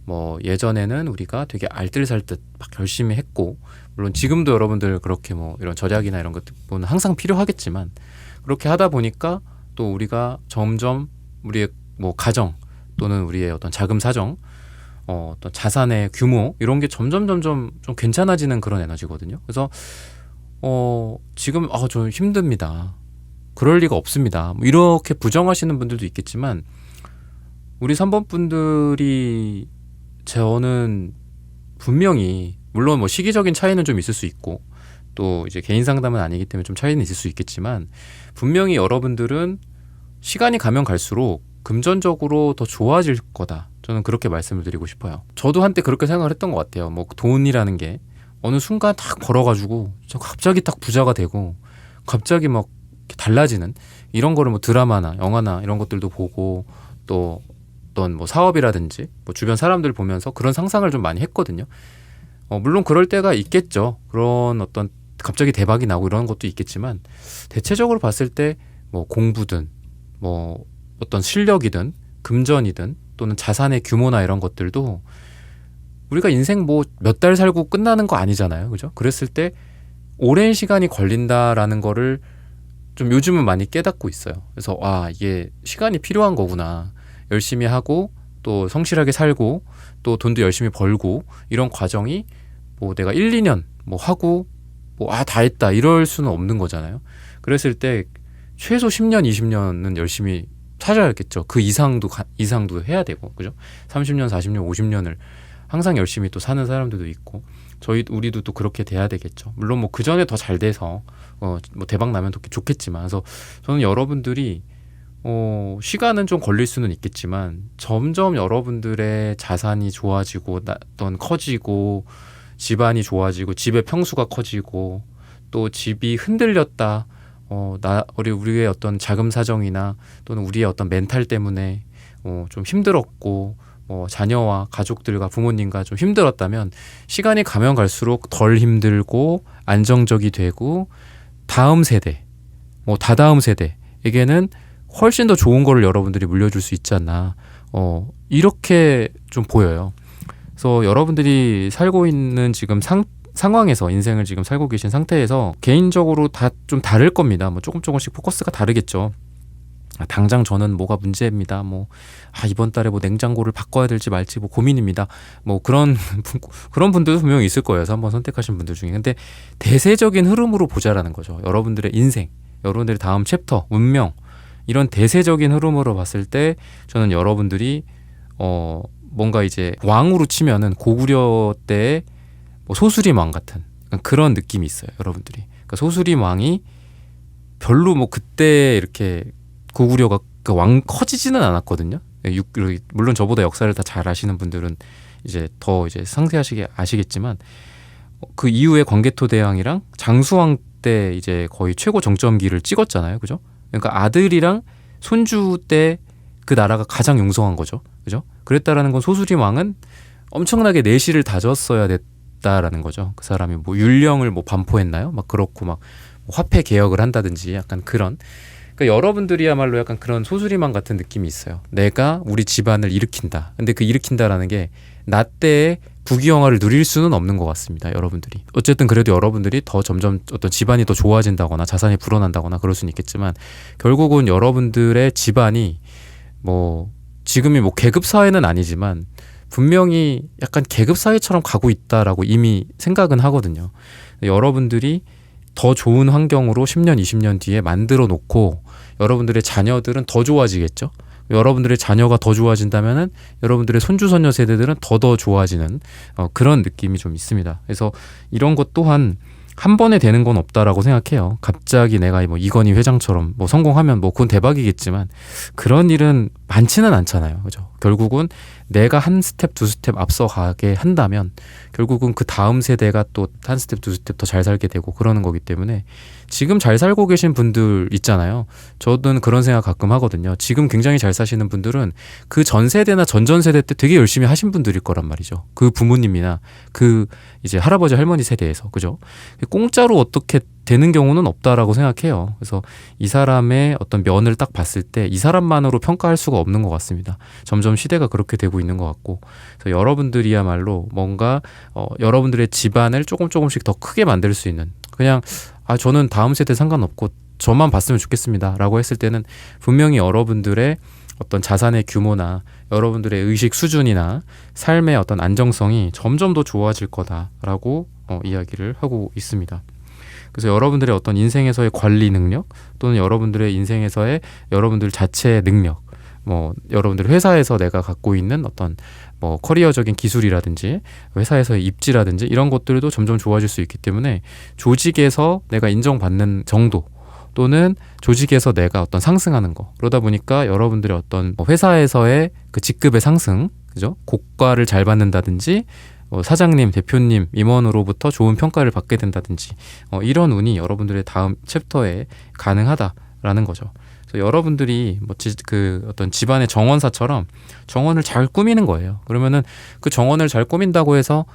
뭐 예전에는 우리가 되게 알뜰살뜰 막 열심히 했고, 물론 지금도 여러분들 그렇게 뭐 이런 절약이나 이런 것들은 항상 필요하겠지만, 그렇게 하다 보니까 또 우리가 점점 우리의 뭐 가정 또는 우리의 어떤 자금 사정, 어떤 자산의 규모 이런 게 점점 좀 괜찮아지는 그런 에너지거든요. 그래서 지금 좀 힘듭니다. 그럴 리가 없습니다. 뭐 이렇게 부정하시는 분들도 있겠지만, 우리 3번 분들이, 저는 분명히, 물론 뭐 시기적인 차이는 좀 있을 수 있고, 또 이제 개인 상담은 아니기 때문에 좀 차이는 있을 수 있겠지만, 분명히 여러분들은 시간이 가면 갈수록 금전적으로 더 좋아질 거다. 저는 그렇게 말씀을 드리고 싶어요. 저도 한때 그렇게 생각을 했던 것 같아요. 뭐 돈이라는 게 어느 순간 딱 벌어가지고 갑자기 딱 부자가 되고, 갑자기 막 달라지는 이런 거를 뭐 드라마나 영화나 이런 것들도 보고, 또 어떤 뭐 사업이라든지 뭐 주변 사람들 보면서 그런 상상을 좀 많이 했거든요. 물론 그럴 때가 있겠죠. 그런 어떤 갑자기 대박이 나고 이런 것도 있겠지만, 대체적으로 봤을 때 뭐 공부든 뭐 어떤 실력이든 금전이든 또는 자산의 규모나 이런 것들도 우리가 인생 뭐 몇 달 살고 끝나는 거 아니잖아요. 그죠? 그랬을 때 오랜 시간이 걸린다라는 거를 좀 요즘은 많이 깨닫고 있어요. 그래서 이게 시간이 필요한 거구나. 열심히 하고 또 성실하게 살고 또 돈도 열심히 벌고 이런 과정이 뭐 내가 1, 2년 뭐 하고 뭐 다 했다 이럴 수는 없는 거잖아요. 그랬을 때 최소 10년, 20년은 열심히 찾아야겠죠. 그 이상도 해야 되고, 그죠? 30년, 40년, 50년을 항상 열심히 또 사는 사람들도 있고, 우리도 또 그렇게 돼야 되겠죠. 물론 뭐 그 전에 더 잘 돼서 뭐 대박 나면 좋겠지만, 그래서 저는 여러분들이 시간은 좀 걸릴 수는 있겠지만 점점 여러분들의 자산이 좋아지고 돈 커지고 집안이 좋아지고 집의 평수가 커지고 또 집이 흔들렸다. 우리의 어떤 자금 사정이나 또는 우리의 어떤 멘탈 때문에 좀 힘들었고 자녀와 가족들과 부모님과 좀 힘들었다면 시간이 가면 갈수록 덜 힘들고 안정적이 되고 다음 세대, 다다음 세대에게는 훨씬 더 좋은 거를 여러분들이 물려줄 수 있지 않나 이렇게 좀 보여요. 그래서 여러분들이 살고 있는 지금 상황에서 인생을 지금 살고 계신 상태에서 개인적으로 다 좀 다를 겁니다. 조금씩 포커스가 다르겠죠. 당장 저는 뭐가 문제입니다. 이번 달에 냉장고를 바꿔야 될지 말지 고민입니다. 그런 분들도 분명히 있을 거예요. 그래서 한번 선택하신 분들 중에. 근데 대세적인 흐름으로 보자라는 거죠. 여러분들의 인생, 여러분들의 다음 챕터, 운명 이런 대세적인 흐름으로 봤을 때 저는 여러분들이 뭔가 이제 왕으로 치면은 고구려 때의 소수림 왕 같은 그런 느낌이 있어요. 여러분들이. 그러니까 소수림 왕이 별로 그때 이렇게 고구려가 왕 커지지는 않았거든요. 물론 저보다 역사를 다 잘 아시는 분들은 이제 더 상세하시게 아시겠지만 그 이후에 광개토 대왕이랑 장수왕 때 이제 거의 최고 정점기를 찍었잖아요. 그죠? 그러니까 아들이랑 손주 때 그 나라가 가장 용성한 거죠. 그죠? 그랬다라는 건 소수림 왕은 엄청나게 내실을 다졌어야 됐다라는 거죠. 그 사람이 율령을 반포했나요? 그렇고 화폐 개혁을 한다든지 약간 그런. 그러니까 여러분들이야말로 약간 그런 소수리만 같은 느낌이 있어요. 내가 우리 집안을 일으킨다. 근데 그 일으킨다라는 게 나 때의 부귀영화를 누릴 수는 없는 것 같습니다. 여러분들이. 어쨌든 그래도 여러분들이 더 점점 어떤 집안이 더 좋아진다거나 자산이 불어난다거나 그럴 수는 있겠지만 결국은 여러분들의 집안이 지금이 계급사회는 아니지만 분명히 약간 계급사회처럼 가고 있다라고 이미 생각은 하거든요. 여러분들이 더 좋은 환경으로 10년, 20년 뒤에 만들어 놓고 여러분들의 자녀들은 더 좋아지겠죠. 여러분들의 자녀가 더 좋아진다면은 여러분들의 손주손녀 세대들은 더 좋아지는 그런 느낌이 좀 있습니다. 그래서 이런 것 또한 한 번에 되는 건 없다라고 생각해요. 갑자기 내가 이건희 회장처럼 성공하면 그건 대박이겠지만 그런 일은 많지는 않잖아요. 그죠? 결국은 내가 한 스텝, 두 스텝 앞서가게 한다면 결국은 그 다음 세대가 또 한 스텝, 두 스텝 더 잘 살게 되고 그러는 거기 때문에 지금 잘 살고 계신 분들 있잖아요. 저는 그런 생각 가끔 하거든요. 지금 굉장히 잘 사시는 분들은 그 전 세대나 전전 세대 때 되게 열심히 하신 분들일 거란 말이죠. 그 부모님이나 그 이제 할아버지 할머니 세대에서. 그죠? 공짜로 어떻게 되는 경우는 없다라고 생각해요. 그래서 이 사람의 어떤 면을 딱 봤을 때 이 사람만으로 평가할 수가 없는 것 같습니다. 점점 시대가 그렇게 되고 있는 것 같고 그래서 여러분들이야말로 뭔가 여러분들의 집안을 조금씩 더 크게 만들 수 있는 그냥 저는 다음 세대 상관없고 저만 봤으면 좋겠습니다 라고 했을 때는 분명히 여러분들의 어떤 자산의 규모나 여러분들의 의식 수준이나 삶의 어떤 안정성이 점점 더 좋아질 거다라고 이야기를 하고 있습니다. 그래서 여러분들의 어떤 인생에서의 관리 능력 또는 여러분들의 인생에서의 여러분들 자체의 능력 여러분들 회사에서 내가 갖고 있는 어떤 커리어적인 기술이라든지 회사에서의 입지라든지 이런 것들도 점점 좋아질 수 있기 때문에 조직에서 내가 인정받는 정도 또는 조직에서 내가 어떤 상승하는 거 그러다 보니까 여러분들의 어떤 회사에서의 그 직급의 상승 그죠? 고과를 잘 받는다든지 사장님, 대표님, 임원으로부터 좋은 평가를 받게 된다든지 이런 운이 여러분들의 다음 챕터에 가능하다라는 거죠. 그래서 여러분들이 그 어떤 집안의 정원사처럼 정원을 잘 꾸미는 거예요. 그러면은 그 정원을 잘 꾸민다고 해서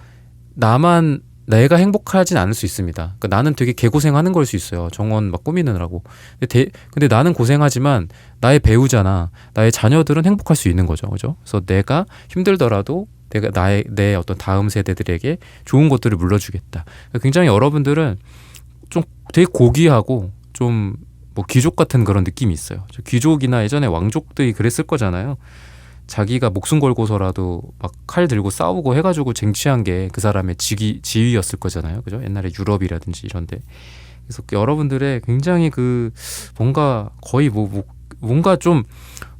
내가 행복하진 않을 수 있습니다. 그러니까 나는 되게 개고생하는 걸 수 있어요. 정원 꾸미느라고. 근데 나는 고생하지만 나의 배우자나 나의 자녀들은 행복할 수 있는 거죠. 그죠? 그래서 내가 힘들더라도 내 어떤 다음 세대들에게 좋은 것들을 물려주겠다. 굉장히 여러분들은 좀 되게 고귀하고 좀 귀족 같은 그런 느낌이 있어요. 귀족이나 예전에 왕족들이 그랬을 거잖아요. 자기가 목숨 걸고서라도 막 칼 들고 싸우고 해가지고 쟁취한 게 그 사람의 지위였을 거잖아요. 그죠? 옛날에 유럽이라든지 이런데. 그래서 여러분들의 굉장히 그 뭔가 거의 뭔가 좀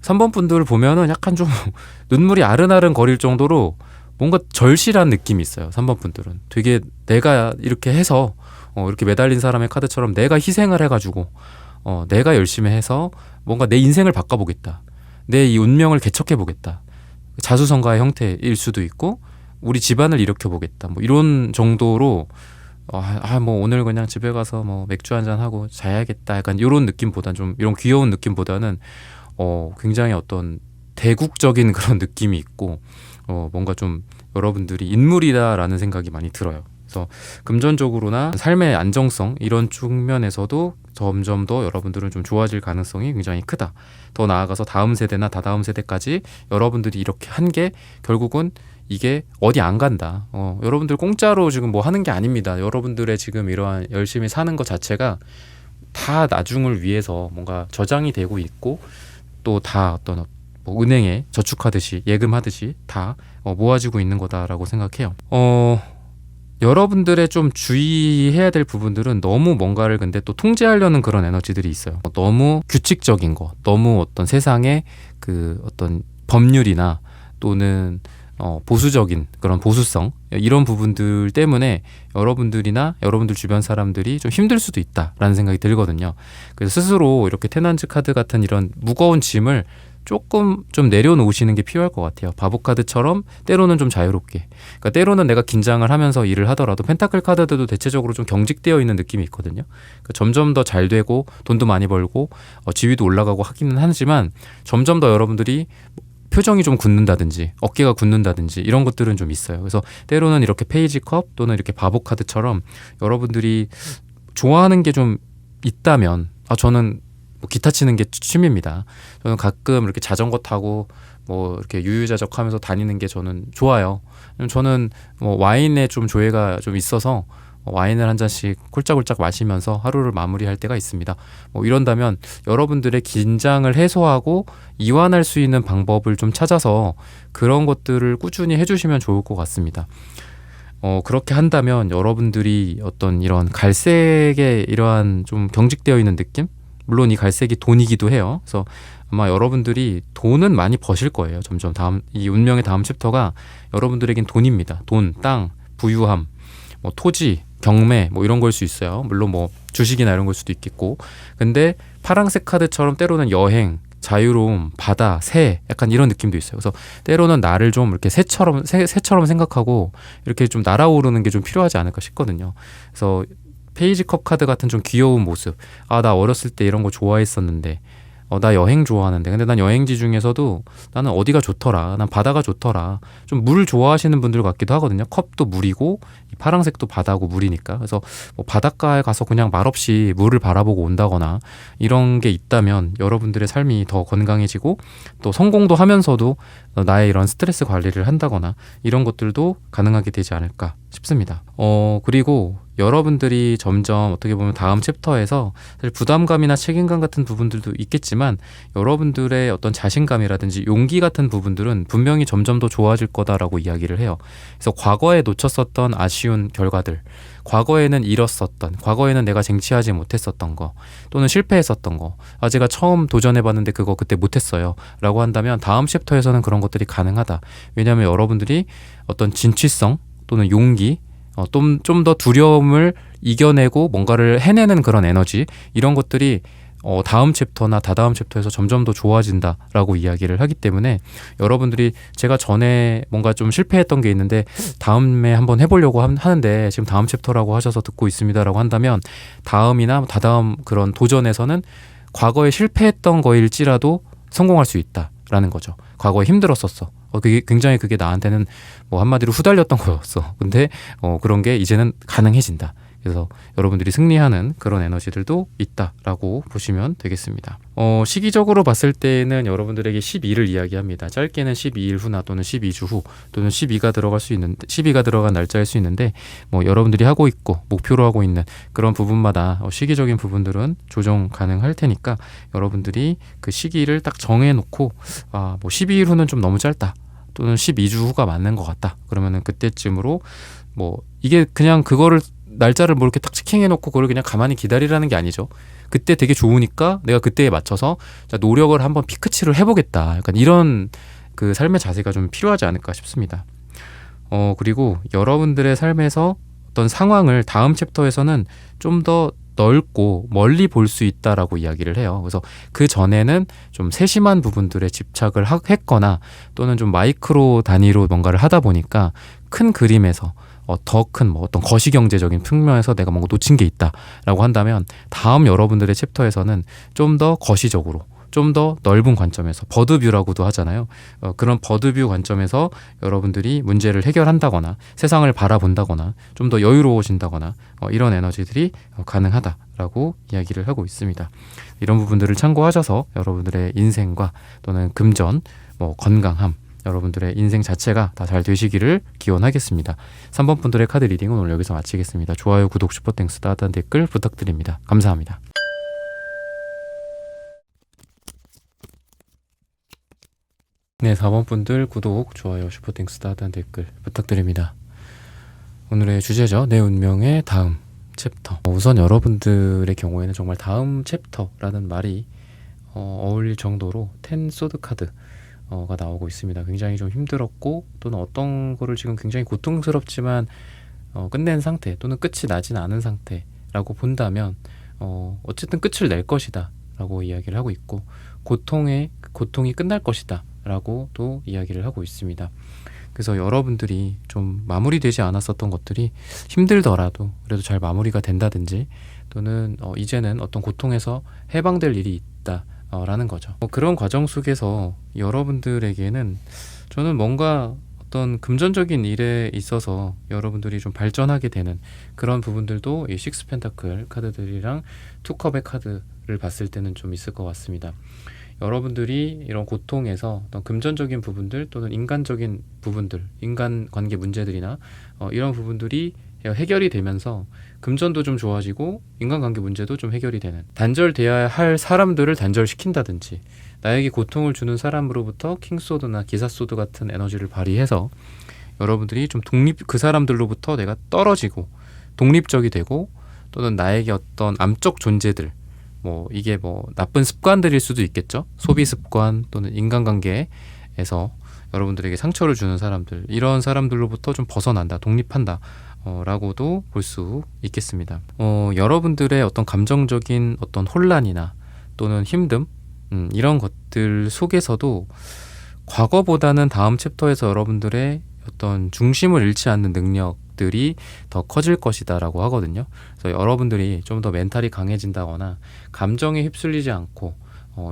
3번 분들을 보면은 약간 좀 눈물이 아른아른 거릴 정도로 뭔가 절실한 느낌이 있어요. 3번 분들은 되게 내가 이렇게 해서 이렇게 매달린 사람의 카드처럼 내가 희생을 해가지고 내가 열심히 해서 뭔가 내 인생을 바꿔보겠다. 내 이 운명을 개척해보겠다. 자수성가의 형태일 수도 있고 우리 집안을 일으켜보겠다. 뭐 이런 정도로 뭐 오늘 그냥 집에 가서 뭐 맥주 한잔 하고 자야겠다. 약간 이런 느낌보다는 좀 이런 귀여운 느낌보다는 굉장히 어떤 대국적인 그런 느낌이 있고 뭔가 좀 여러분들이 인물이다라는 생각이 많이 들어요. 그래서 금전적으로나 삶의 안정성 이런 측면에서도 점점 더 여러분들은 좀 좋아질 가능성이 굉장히 크다. 더 나아가서 다음 세대나 다다음 세대까지 여러분들이 이렇게 한 게 결국은 이게 어디 안 간다. 여러분들 공짜로 지금 뭐 하는 게 아닙니다. 여러분들의 지금 이러한 열심히 사는 것 자체가 다 나중을 위해서 뭔가 저장이 되고 있고 또 다 어떤 뭐 은행에 저축하듯이 예금하듯이 다 모아지고 있는 거다라고 생각해요. 여러분들의 좀 주의해야 될 부분들은 너무 뭔가를 근데 또 통제하려는 그런 에너지들이 있어요. 너무 규칙적인 거, 너무 어떤 세상의 그 어떤 법률이나 또는 보수적인 그런 보수성 이런 부분들 때문에 여러분들이나 여러분들 주변 사람들이 좀 힘들 수도 있다라는 생각이 들거든요. 그래서 스스로 이렇게 테넌트 카드 같은 이런 무거운 짐을 조금 좀 내려놓으시는 게 필요할 것 같아요. 바보 카드처럼 때로는 좀 자유롭게. 그러니까 때로는 내가 긴장을 하면서 일을 하더라도 펜타클 카드들도 대체적으로 좀 경직되어 있는 느낌이 있거든요. 그러니까 점점 더 잘 되고 돈도 많이 벌고 지위도 올라가고 하기는 하지만 점점 더 여러분들이 표정이 좀 굳는다든지 어깨가 굳는다든지 이런 것들은 좀 있어요. 그래서 때로는 이렇게 페이지 컵 또는 이렇게 바보 카드처럼 여러분들이 좋아하는 게 좀 있다면 저는 뭐 기타 치는 게 취미입니다. 저는 가끔 이렇게 자전거 타고 뭐 이렇게 유유자적하면서 다니는 게 저는 좋아요. 저는 뭐 와인에 좀 조예가 좀 있어서 와인을 한 잔씩 홀짝홀짝 마시면서 하루를 마무리할 때가 있습니다. 뭐 이런다면 여러분들의 긴장을 해소하고 이완할 수 있는 방법을 좀 찾아서 그런 것들을 꾸준히 해주시면 좋을 것 같습니다. 그렇게 한다면 여러분들이 어떤 이런 갈색의 이러한 좀 경직되어 있는 느낌? 물론 이 갈색이 돈이기도 해요. 그래서 아마 여러분들이 돈은 많이 버실 거예요. 점점 이 운명의 다음 챕터가 여러분들에겐 돈입니다. 돈, 땅, 부유함, 뭐 토지, 경매 뭐 이런 걸 수 있어요. 물론 뭐 주식이나 이런 걸 수도 있겠고. 근데 파랑색 카드처럼 때로는 여행, 자유로움, 바다, 새 약간 이런 느낌도 있어요. 그래서 때로는 나를 좀 이렇게 새처럼 생각하고 이렇게 좀 날아오르는 게 좀 필요하지 않을까 싶거든요. 그래서 페이지 컵 카드 같은 좀 귀여운 모습. 나 어렸을 때 이런 거 좋아했었는데 나 여행 좋아하는데 근데 난 여행지 중에서도 나는 어디가 좋더라, 난 바다가 좋더라. 좀 물 좋아하시는 분들 같기도 하거든요. 컵도 물이고 이 파란색도 바다고 물이니까. 그래서 뭐 바닷가에 가서 그냥 말없이 물을 바라보고 온다거나 이런 게 있다면 여러분들의 삶이 더 건강해지고 또 성공도 하면서도 나의 이런 스트레스 관리를 한다거나 이런 것들도 가능하게 되지 않을까 싶습니다. 그리고 여러분들이 점점 어떻게 보면 다음 챕터에서 사실 부담감이나 책임감 같은 부분들도 있겠지만 여러분들의 어떤 자신감이라든지 용기 같은 부분들은 분명히 점점 더 좋아질 거다라고 이야기를 해요. 그래서 과거에 놓쳤었던 아쉬운 결과들, 과거에는 잃었었던, 과거에는 내가 쟁취하지 못했었던 거 또는 실패했었던 거, 제가 처음 도전해봤는데 그거 그때 못했어요 라고 한다면 다음 챕터에서는 그런 것들이 가능하다. 왜냐하면 여러분들이 어떤 진취성 또는 용기, 좀 더 두려움을 이겨내고 뭔가를 해내는 그런 에너지, 이런 것들이 다음 챕터나 다다음 챕터에서 점점 더 좋아진다라고 이야기를 하기 때문에 여러분들이 제가 전에 뭔가 좀 실패했던 게 있는데 다음에 한번 해보려고 하는데 지금 다음 챕터라고 하셔서 듣고 있습니다라고 한다면 다음이나 다다음 그런 도전에서는 과거에 실패했던 거일지라도 성공할 수 있다라는 거죠. 과거에 힘들었었어. 그게 굉장히 그게 나한테는 뭐 한마디로 후달렸던 거였어. 근데 그런 게 이제는 가능해진다. 그래서 여러분들이 승리하는 그런 에너지들도 있다라고 보시면 되겠습니다. 시기적으로 봤을 때는 여러분들에게 12를 이야기합니다. 짧게는 12일 후나 또는 12주 후 또는 12가 들어간 날짜일 수 있는데 뭐 여러분들이 하고 있고 목표로 하고 있는 그런 부분마다 시기적인 부분들은 조정 가능할 테니까 여러분들이 그 시기를 딱 정해놓고 뭐 12일 후는 좀 너무 짧다. 또는 12주 후가 맞는 것 같다. 그러면은 그때쯤으로 뭐 이게 그냥 그거를 날짜를 뭐 이렇게 딱 체킹해놓고 그걸 그냥 가만히 기다리라는 게 아니죠. 그때 되게 좋으니까 내가 그때에 맞춰서 자, 노력을 한번 피크치를 해보겠다. 약간 이런 그 삶의 자세가 좀 필요하지 않을까 싶습니다. 그리고 여러분들의 삶에서 어떤 상황을 다음 챕터에서는 좀 더 넓고 멀리 볼 수 있다라고 이야기를 해요. 그래서 그 전에는 좀 세심한 부분들에 집착을 했거나 또는 좀 마이크로 단위로 뭔가를 하다 보니까 큰 그림에서 더 큰 뭐 어떤 거시경제적인 측면에서 내가 뭔가 놓친 게 있다라고 한다면 다음 여러분들의 챕터에서는 좀 더 거시적으로 좀 더 넓은 관점에서 버드뷰라고도 하잖아요. 그런 버드뷰 관점에서 여러분들이 문제를 해결한다거나 세상을 바라본다거나 좀 더 여유로워진다거나 이런 에너지들이 가능하다라고 이야기를 하고 있습니다. 이런 부분들을 참고하셔서 여러분들의 인생과 또는 금전, 뭐 건강함, 여러분들의 인생 자체가 다 잘 되시기를 기원하겠습니다. 3번 분들의 카드 리딩은 오늘 여기서 마치겠습니다. 좋아요, 구독, 슈퍼땡스, 따뜻한 댓글 부탁드립니다. 감사합니다. 네, 4번 분들 구독, 좋아요, 슈퍼땡스, 따뜻한 댓글 부탁드립니다. 오늘의 주제죠. 내 운명의 다음 챕터. 우선 여러분들의 경우에는 정말 다음 챕터라는 말이 어울릴 정도로 10 소드 카드가 나오고 있습니다. 굉장히 좀 힘들었고 또는 어떤 거를 지금 굉장히 고통스럽지만 끝낸 상태 또는 끝이 나진 않은 상태라고 본다면 어쨌든 끝을 낼 것이다 라고 이야기를 하고 있고 고통이 끝날 것이다 라고 또 이야기를 하고 있습니다. 그래서 여러분들이 좀 마무리되지 않았었던 것들이 힘들더라도 그래도 잘 마무리가 된다든지 또는 이제는 어떤 고통에서 해방될 일이 있다 라는 거죠. 그런 과정 속에서 여러분들에게는 저는 뭔가 어떤 금전적인 일에 있어서 여러분들이 좀 발전하게 되는 그런 부분들도 이 식스 펜타클 카드들이랑 투컵의 카드를 봤을 때는 좀 있을 것 같습니다. 여러분들이 이런 고통에서 어떤 금전적인 부분들 또는 인간적인 부분들, 인간관계 문제들이나 이런 부분들이 해결이 되면서 금전도 좀 좋아지고 인간관계 문제도 좀 해결이 되는, 단절돼야 할 사람들을 단절시킨다든지 나에게 고통을 주는 사람으로부터 킹소드나 기사소드 같은 에너지를 발휘해서 여러분들이 좀 그 사람들로부터 내가 떨어지고 독립적이 되고 또는 나에게 어떤 암적 존재들, 뭐 이게 뭐 나쁜 습관들일 수도 있겠죠. 소비 습관 또는 인간관계에서 여러분들에게 상처를 주는 사람들, 이런 사람들로부터 좀 벗어난다, 독립한다 라고도 볼 수 있겠습니다. 여러분들의 어떤 감정적인 어떤 혼란이나 또는 힘듦, 이런 것들 속에서도 과거보다는 다음 챕터에서 여러분들의 어떤 중심을 잃지 않는 능력들이 더 커질 것이다 라고 하거든요. 그래서 여러분들이 좀 더 멘탈이 강해진다거나 감정에 휩쓸리지 않고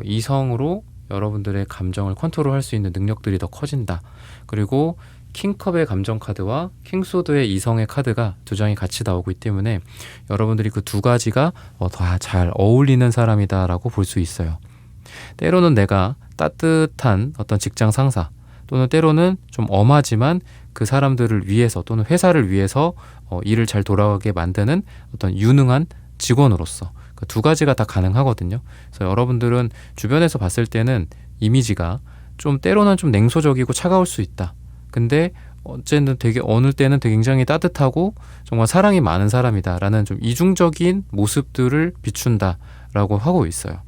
이성으로 여러분들의 감정을 컨트롤할 수 있는 능력들이 더 커진다. 그리고 킹컵의 감정 카드와 킹소드의 이성의 카드가 두 장이 같이 나오고 있기 때문에 여러분들이 그 두 가지가 더 잘 어울리는 사람이다 라고 볼 수 있어요. 때로는 내가 따뜻한 어떤 직장 상사 또는 때로는 좀 엄하지만 그 사람들을 위해서 또는 회사를 위해서 일을 잘 돌아가게 만드는 어떤 유능한 직원으로서 그 두 가지가 다 가능하거든요. 그래서 여러분들은 주변에서 봤을 때는 이미지가 좀 때로는 좀 냉소적이고 차가울 수 있다. 근데 어쨌든 어느 때는 되게 굉장히 따뜻하고 정말 사랑이 많은 사람이다라는 좀 이중적인 모습들을 비춘다라고 하고 있어요.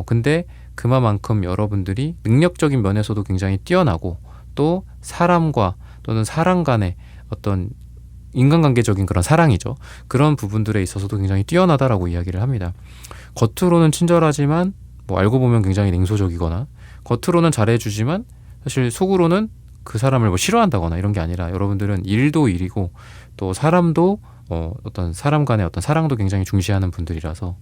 근데 그만큼 여러분들이 능력적인 면에서도 굉장히 뛰어나고 또 사람과 또는 사람 간의 어떤 인간관계적인 그런 사랑이죠. 그런 부분들에 있어서도 굉장히 뛰어나다라고 이야기를 합니다. 겉으로는 친절하지만 뭐 알고 보면 굉장히 냉소적이거나 겉으로는 잘해주지만 사실 속으로는 그 사람을 뭐 싫어한다거나 이런 게 아니라 여러분들은 일도 일이고 또 사람도 어떤 사람 간의 어떤 사랑도 굉장히 중시하는 분들이라서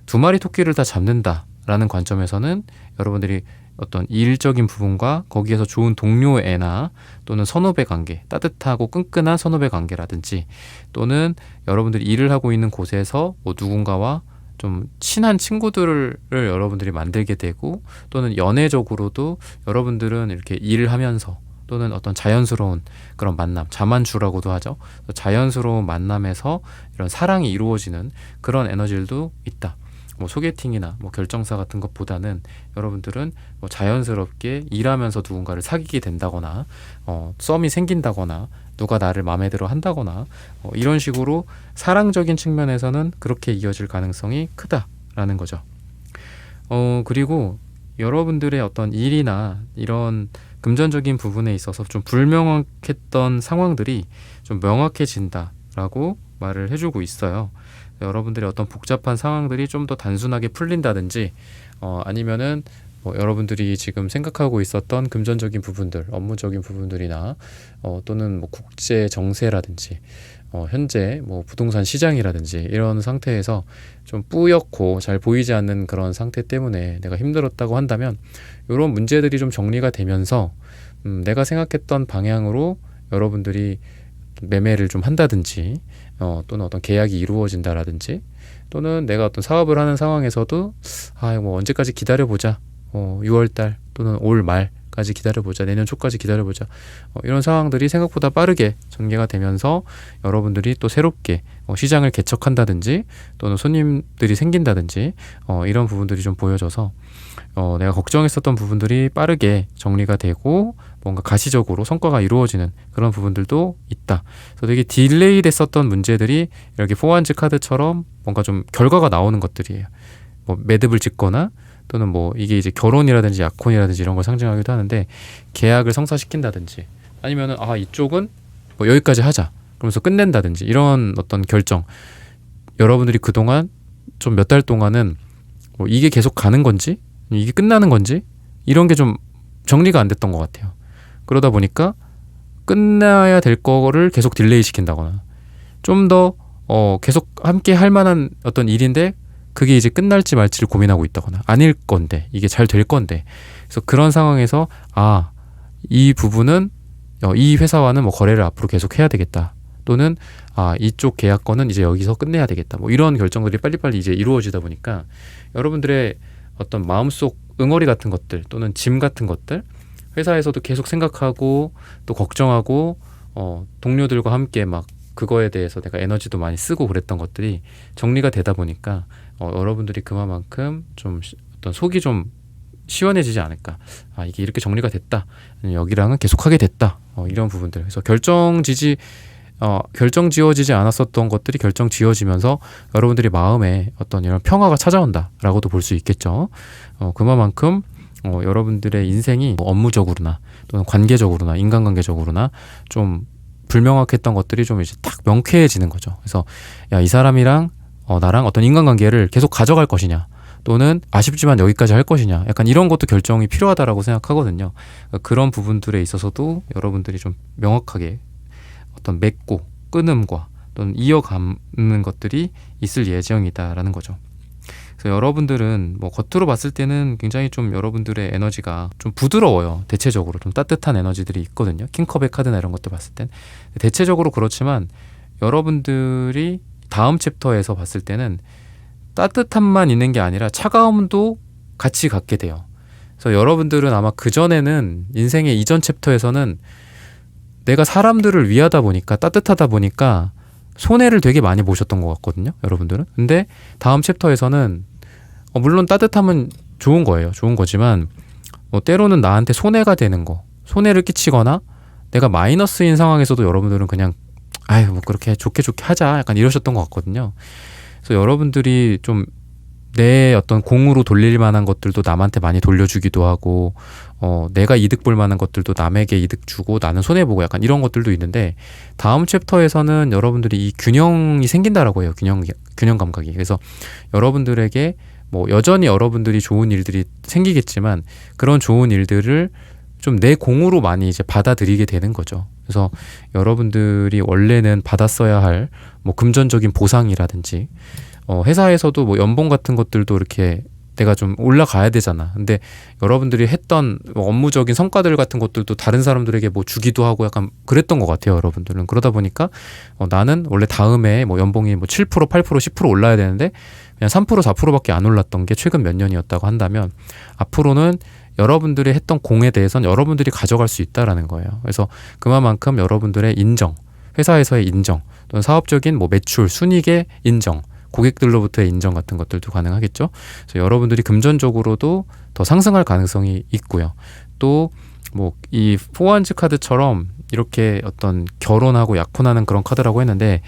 두 마리 토끼를 다 잡는다라는 관점에서는 여러분들이 어떤 일적인 부분과 거기에서 좋은 동료애나 또는 선후배 관계, 따뜻하고 끈끈한 선후배 관계라든지, 또는 여러분들이 일을 하고 있는 곳에서 뭐 누군가와 좀 친한 친구들을 여러분들이 만들게 되고, 또는 연애적으로도 여러분들은 이렇게 일을 하면서 또는 어떤 자연스러운 그런 만남, 자만추라고도 하죠. 자연스러운 만남에서 이런 사랑이 이루어지는 그런 에너지들도 있다. 뭐 소개팅이나 뭐 결정사 같은 것보다는 여러분들은 뭐 자연스럽게 일하면서 누군가를 사귀게 된다거나, 썸이 생긴다거나, 누가 나를 마음에 들어 한다거나, 이런 식으로 사랑적인 측면에서는 그렇게 이어질 가능성이 크다라는 거죠. 그리고 여러분들의 어떤 일이나 이런 금전적인 부분에 있어서 좀 불명확했던 상황들이 좀 명확해진다라고 말을 해주고 있어요. 여러분들의 어떤 복잡한 상황들이 좀 더 단순하게 풀린다든지, 아니면은 뭐 여러분들이 지금 생각하고 있었던 금전적인 부분들, 업무적인 부분들이나 또는 뭐 국제 정세라든지, 현재 뭐 부동산 시장이라든지 이런 상태에서 좀 뿌옇고 잘 보이지 않는 그런 상태 때문에 내가 힘들었다고 한다면, 이런 문제들이 좀 정리가 되면서 내가 생각했던 방향으로 여러분들이 매매를 좀 한다든지, 또는 어떤 계약이 이루어진다라든지, 또는 내가 어떤 사업을 하는 상황에서도 뭐 언제까지 기다려보자, 6월달 또는 올 말까지 기다려보자, 내년 초까지 기다려보자, 이런 상황들이 생각보다 빠르게 전개가 되면서 여러분들이 또 새롭게 시장을 개척한다든지, 또는 손님들이 생긴다든지, 이런 부분들이 좀 보여져서 내가 걱정했었던 부분들이 빠르게 정리가 되고 뭔가 가시적으로 성과가 이루어지는 그런 부분들도 있다. 그래서 되게 딜레이 됐었던 문제들이 이렇게 포환즈 카드처럼 뭔가 좀 결과가 나오는 것들이에요. 뭐 매듭을 짓거나, 또는 뭐 이게 이제 결혼이라든지 약혼이라든지 이런 걸 상징하기도 하는데, 계약을 성사시킨다든지, 아니면은 이쪽은 뭐 여기까지 하자 그러면서 끝낸다든지, 이런 어떤 결정, 여러분들이 그동안 좀 몇 달 동안은 뭐 이게 계속 가는 건지 이게 끝나는 건지 이런 게 좀 정리가 안 됐던 것 같아요. 그러다 보니까 끝나야 될 거를 계속 딜레이 시킨다거나, 좀 더 계속 함께 할 만한 어떤 일인데 그게 이제 끝날지 말지를 고민하고 있다거나, 아닐 건데 이게 잘 될 건데, 그래서 그런 상황에서 이 부분은 이 회사와는 뭐 거래를 앞으로 계속 해야 되겠다, 또는 이쪽 계약건은 이제 여기서 끝내야 되겠다, 뭐 이런 결정들이 빨리빨리 이제 이루어지다 보니까 여러분들의 어떤 마음속 응어리 같은 것들, 또는 짐 같은 것들, 회사에서도 계속 생각하고 또 걱정하고, 동료들과 함께 막 그거에 대해서 내가 에너지도 많이 쓰고 그랬던 것들이 정리가 되다 보니까 여러분들이 그만큼 좀 어떤 속이 좀 시원해지지 않을까. 이게 이렇게 정리가 됐다, 여기랑은 계속하게 됐다, 이런 부분들. 그래서 결정 지어지지 않았었던 것들이 결정 지어지면서 여러분들이 마음에 어떤 이런 평화가 찾아온다라고도 볼 수 있겠죠. 그만큼 여러분들의 인생이 뭐 업무적으로나 또는 관계적으로나 인간관계적으로나 좀 불명확했던 것들이 좀 이제 딱 명쾌해지는 거죠. 그래서 이 사람이랑 나랑 어떤 인간관계를 계속 가져갈 것이냐, 또는 아쉽지만 여기까지 할 것이냐, 약간 이런 것도 결정이 필요하다라고 생각하거든요. 그런 부분들에 있어서도 여러분들이 좀 명확하게 어떤 맺고 끊음과 또는 이어가는 것들이 있을 예정이다라는 거죠. 그래서 여러분들은 뭐 겉으로 봤을 때는 굉장히 좀 여러분들의 에너지가 좀 부드러워요. 대체적으로 좀 따뜻한 에너지들이 있거든요. 킹컵의 카드나 이런 것들 봤을 땐 대체적으로 그렇지만, 여러분들이 다음 챕터에서 봤을 때는 따뜻함만 있는 게 아니라 차가움도 같이 갖게 돼요. 그래서 여러분들은 아마 그전에는 인생의 이전 챕터에서는 내가 사람들을 위하다 보니까, 따뜻하다 보니까 손해를 되게 많이 보셨던 것 같거든요, 여러분들은. 근데 다음 챕터에서는 물론 따뜻함은 좋은 거예요. 좋은 거지만 때로는 나한테 손해가 되는 거, 손해를 끼치거나 내가 마이너스인 상황에서도 여러분들은 그냥 뭐 그렇게 좋게 하자, 약간 이러셨던 것 같거든요. 그래서 여러분들이 좀 내 어떤 공으로 돌릴 만한 것들도 남한테 많이 돌려주기도 하고, 내가 이득 볼 만한 것들도 남에게 이득 주고 나는 손해보고, 약간 이런 것들도 있는데, 다음 챕터에서는 여러분들이 이 균형이 생긴다라고 해요. 균형 감각이. 그래서 여러분들에게 뭐 여전히 여러분들이 좋은 일들이 생기겠지만, 그런 좋은 일들을 좀 내 공으로 많이 이제 받아들이게 되는 거죠. 그래서 여러분들이 원래는 받았어야 할 뭐 금전적인 보상이라든지, 회사에서도 뭐 연봉 같은 것들도 이렇게 내가 좀 올라가야 되잖아. 근데 여러분들이 했던 뭐 업무적인 성과들 같은 것들도 다른 사람들에게 뭐 주기도 하고 약간 그랬던 것 같아요. 여러분들은. 그러다 보니까 나는 원래 다음에 뭐 연봉이 뭐 7%, 8%, 10% 올라야 되는데 그냥 3%, 4%밖에 안 올랐던 게 최근 몇 년이었다고 한다면 앞으로는 여러분들이 했던 공에 대해서는 여러분들이 가져갈 수 있다라는 거예요. 그래서 그만큼 여러분들의 인정, 회사에서의 인정, 또는 사업적인 뭐 매출, 순이익의 인정, 고객들로부터의 인정 같은 것들도 가능하겠죠. 그래서 여러분들이 금전적으로도 더 상승할 가능성이 있고요. 또 뭐 이 포완즈 카드처럼 이렇게 어떤 결혼하고 약혼하는 그런 카드라고 했는데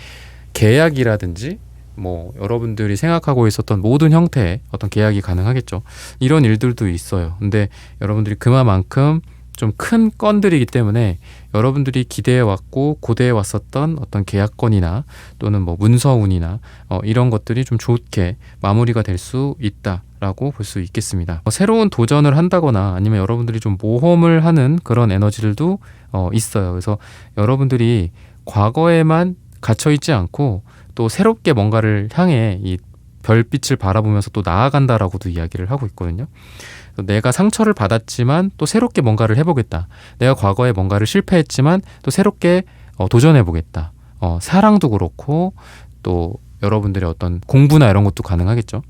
계약이라든지 뭐 여러분들이 생각하고 있었던 모든 형태의 어떤 계약이 가능하겠죠. 이런 일들도 있어요. 근데 여러분들이 그만큼 좀 큰 건들이기 때문에 여러분들이 기대해 왔고 고대해 왔었던 어떤 계약건이나 또는 뭐 문서운이나 이런 것들이 좀 좋게 마무리가 될 수 있다라고 볼 수 있겠습니다. 새로운 도전을 한다거나 아니면 여러분들이 좀 모험을 하는 그런 에너지들도 있어요. 그래서 여러분들이 과거에만 갇혀 있지 않고 또 새롭게 뭔가를 향해 이 별빛을 바라보면서 또 나아간다라고도 이야기를 하고 있거든요. 내가 상처를 받았지만 또 새롭게 뭔가를 해보겠다. 내가 과거에 뭔가를 실패했지만 또 새롭게 도전해보겠다. 사랑도 그렇고 또 여러분들의 어떤 공부나 이런 것도 가능하겠죠.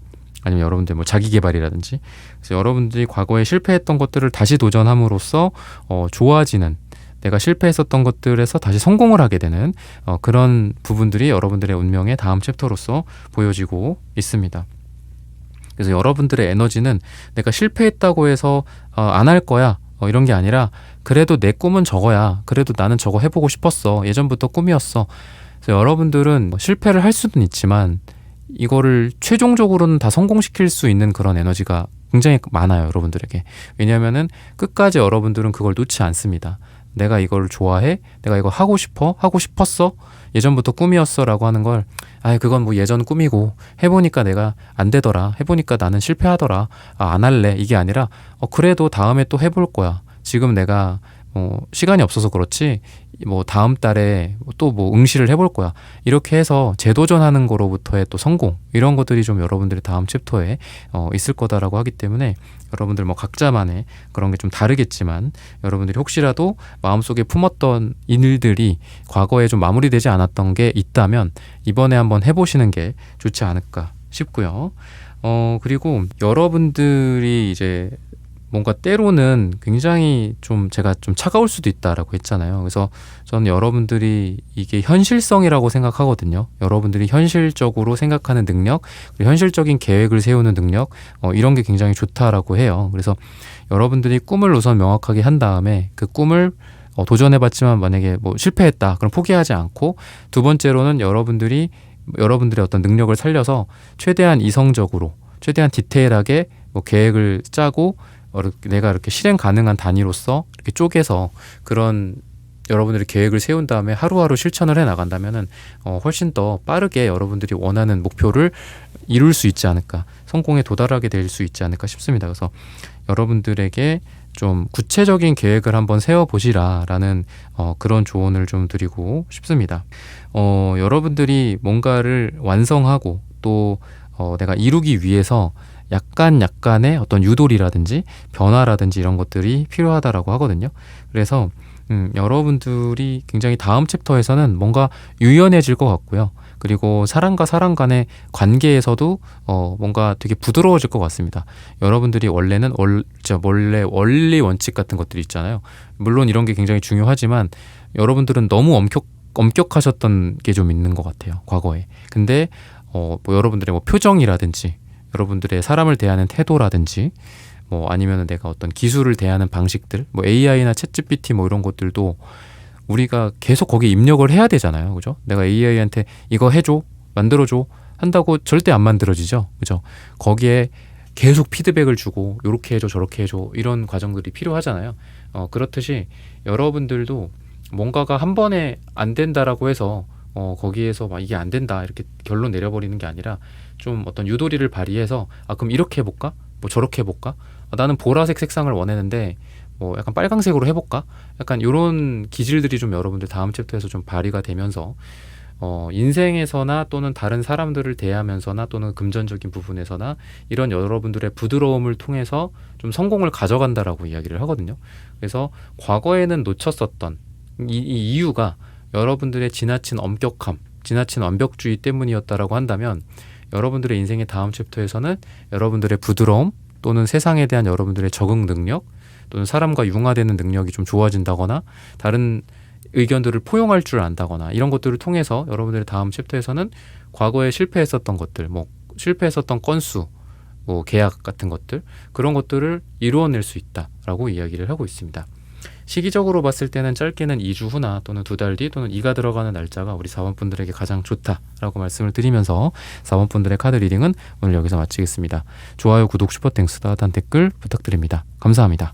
아니면 여러분들 뭐 자기 개발이라든지. 그래서 여러분들이 과거에 실패했던 것들을 다시 도전함으로써 좋아지는, 내가 실패했었던 것들에서 다시 성공을 하게 되는 그런 부분들이 여러분들의 운명의 다음 챕터로서 보여지고 있습니다. 그래서 여러분들의 에너지는 내가 실패했다고 해서 안 할 거야 이런 게 아니라 그래도 내 꿈은 저거야. 그래도 나는 저거 해보고 싶었어. 예전부터 꿈이었어. 그래서 여러분들은 뭐 실패를 할 수는 있지만 이거를 최종적으로는 다 성공시킬 수 있는 그런 에너지가 굉장히 많아요. 여러분들에게. 왜냐하면은 끝까지 여러분들은 그걸 놓지 않습니다. 내가 이걸 좋아해? 내가 이거 하고 싶어? 하고 싶었어? 예전부터 꿈이었어 라고 하는 걸 그건 뭐 예전 꿈이고 해보니까 내가 안 되더라. 해보니까 나는 실패하더라. 안 할래. 이게 아니라 그래도 다음에 또 해볼 거야. 지금 내가 시간이 없어서 그렇지 뭐 다음 달에 또 뭐 응시를 해볼 거야. 이렇게 해서 재도전하는 거로부터의 또 성공 이런 것들이 좀 여러분들의 다음 챕터에 있을 거다라고 하기 때문에 여러분들 뭐 각자만의 그런 게 좀 다르겠지만 여러분들이 혹시라도 마음속에 품었던 일들이 과거에 좀 마무리되지 않았던 게 있다면 이번에 한번 해보시는 게 좋지 않을까 싶고요. 그리고 여러분들이 이제 뭔가 때로는 굉장히 좀 제가 좀 차가울 수도 있다라고 했잖아요. 그래서 저는 여러분들이 이게 현실성이라고 생각하거든요. 여러분들이 현실적으로 생각하는 능력, 그리고 현실적인 계획을 세우는 능력, 이런 게 굉장히 좋다라고 해요. 그래서 여러분들이 꿈을 우선 명확하게 한 다음에 그 꿈을 도전해봤지만 만약에 뭐 실패했다, 그럼 포기하지 않고 두 번째로는 여러분들의 어떤 능력을 살려서 최대한 이성적으로, 최대한 디테일하게 뭐 계획을 짜고 내가 이렇게 실행 가능한 단위로서 이렇게 쪼개서 그런 여러분들이 계획을 세운 다음에 하루하루 실천을 해 나간다면은 훨씬 더 빠르게 여러분들이 원하는 목표를 이룰 수 있지 않을까, 성공에 도달하게 될 수 있지 않을까 싶습니다. 그래서 여러분들에게 좀 구체적인 계획을 한번 세워보시라라는 그런 조언을 좀 드리고 싶습니다. 여러분들이 뭔가를 완성하고 또 내가 이루기 위해서 약간의 어떤 유도리라든지 변화라든지 이런 것들이 필요하다라고 하거든요. 그래서 여러분들이 굉장히 다음 챕터에서는 뭔가 유연해질 것 같고요. 그리고 사람과 사람 간의 관계에서도 뭔가 되게 부드러워질 것 같습니다. 여러분들이 원래는 원래 원리 원칙 같은 것들이 있잖아요. 물론 이런 게 굉장히 중요하지만 여러분들은 너무 엄격하셨던 게 좀 있는 것 같아요. 과거에. 근데 뭐 여러분들의 뭐 표정이라든지 여러분들의 사람을 대하는 태도라든지 뭐 아니면 내가 어떤 기술을 대하는 방식들, 뭐 AI나 챗GPT 뭐 이런 것들도 우리가 계속 거기에 입력을 해야 되잖아요. 그죠? 내가 AI한테 이거 해줘, 만들어줘 한다고 절대 안 만들어지죠. 그죠? 거기에 계속 피드백을 주고 요렇게 해줘, 저렇게 해줘 이런 과정들이 필요하잖아요. 그렇듯이 여러분들도 뭔가가 한 번에 안 된다라고 해서 거기에서 막 이게 안 된다 이렇게 결론 내려버리는 게 아니라 좀 어떤 유도리를 발휘해서 그럼 이렇게 해볼까? 뭐 저렇게 해볼까? 나는 보라색 색상을 원했는데 뭐 약간 빨강색으로 해볼까? 약간 이런 기질들이 좀 여러분들 다음 챕터에서 좀 발휘가 되면서 인생에서나 또는 다른 사람들을 대하면서나 또는 금전적인 부분에서나 이런 여러분들의 부드러움을 통해서 좀 성공을 가져간다라고 이야기를 하거든요. 그래서 과거에는 놓쳤었던 이 이유가 여러분들의 지나친 엄격함, 지나친 완벽주의 때문이었다라고 한다면 여러분들의 인생의 다음 챕터에서는 여러분들의 부드러움 또는 세상에 대한 여러분들의 적응 능력 또는 사람과 융화되는 능력이 좀 좋아진다거나 다른 의견들을 포용할 줄 안다거나 이런 것들을 통해서 여러분들의 다음 챕터에서는 과거에 실패했었던 것들, 뭐 실패했었던 건수, 뭐 계약 같은 것들 그런 것들을 이루어낼 수 있다라고 이야기를 하고 있습니다. 시기적으로 봤을 때는 짧게는 2주 후나 또는 2달 뒤 또는 2가 들어가는 날짜가 우리 4번 분들에게 가장 좋다라고 말씀을 드리면서 4번 분들의 카드 리딩은 오늘 여기서 마치겠습니다. 좋아요, 구독, 슈퍼땡스, 따뜻한 댓글 부탁드립니다. 감사합니다.